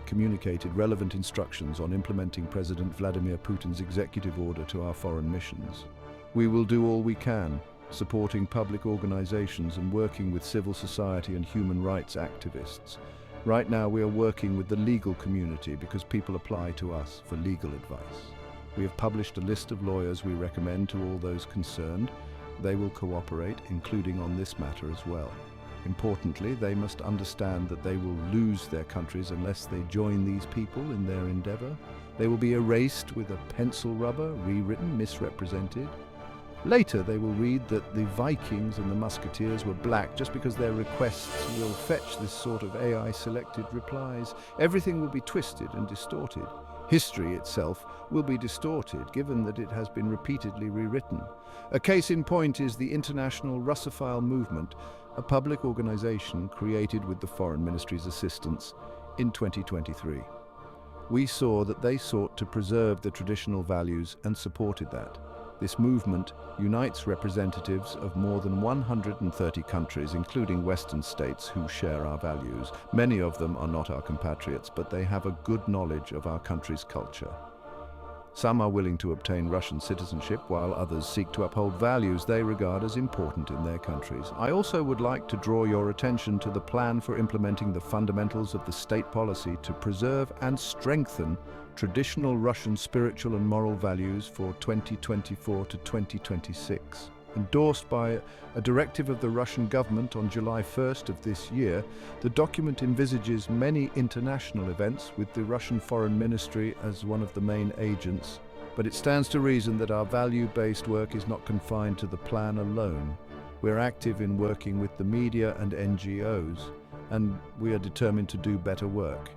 communicated relevant instructions on implementing President Vladimir Putin's executive order to our foreign missions. We will do all we can, supporting public organizations and working with civil society and human rights activists. Right now we are working with the legal community because people apply to us for legal advice. We have published a list of lawyers we recommend to all those concerned. They will cooperate, including on this matter as well. Importantly, they must understand that they will lose their countries unless they join these people in their endeavor. They will be erased with a pencil rubber, rewritten, misrepresented. Later they will read that the Vikings and the Musketeers were black just because their requests will fetch this sort of AI-selected replies. Everything will be twisted and distorted. History itself will be distorted, given that it has been repeatedly rewritten. A case in point is the International Russophile Movement, a public organization created with the Foreign Ministry's assistance in 2023. We saw that they sought to preserve the traditional values and supported that. This movement unites representatives of more than 130 countries, including Western states, who share our values. Many of them are not our compatriots, but they have a good knowledge of our country's culture. Some are willing to obtain Russian citizenship, while others seek to uphold values they regard as important in their countries. I also would like to draw your attention to the plan for implementing the fundamentals of the state policy to preserve and strengthen traditional Russian spiritual and moral values for 2024 to 2026. Endorsed by a directive of the Russian government on July 1st of this year, the document envisages many international events with the Russian Foreign Ministry as one of the main agents, but it stands to reason that our value-based work is not confined to the plan alone. We're active in working with the media and NGOs, and we are determined to do better work.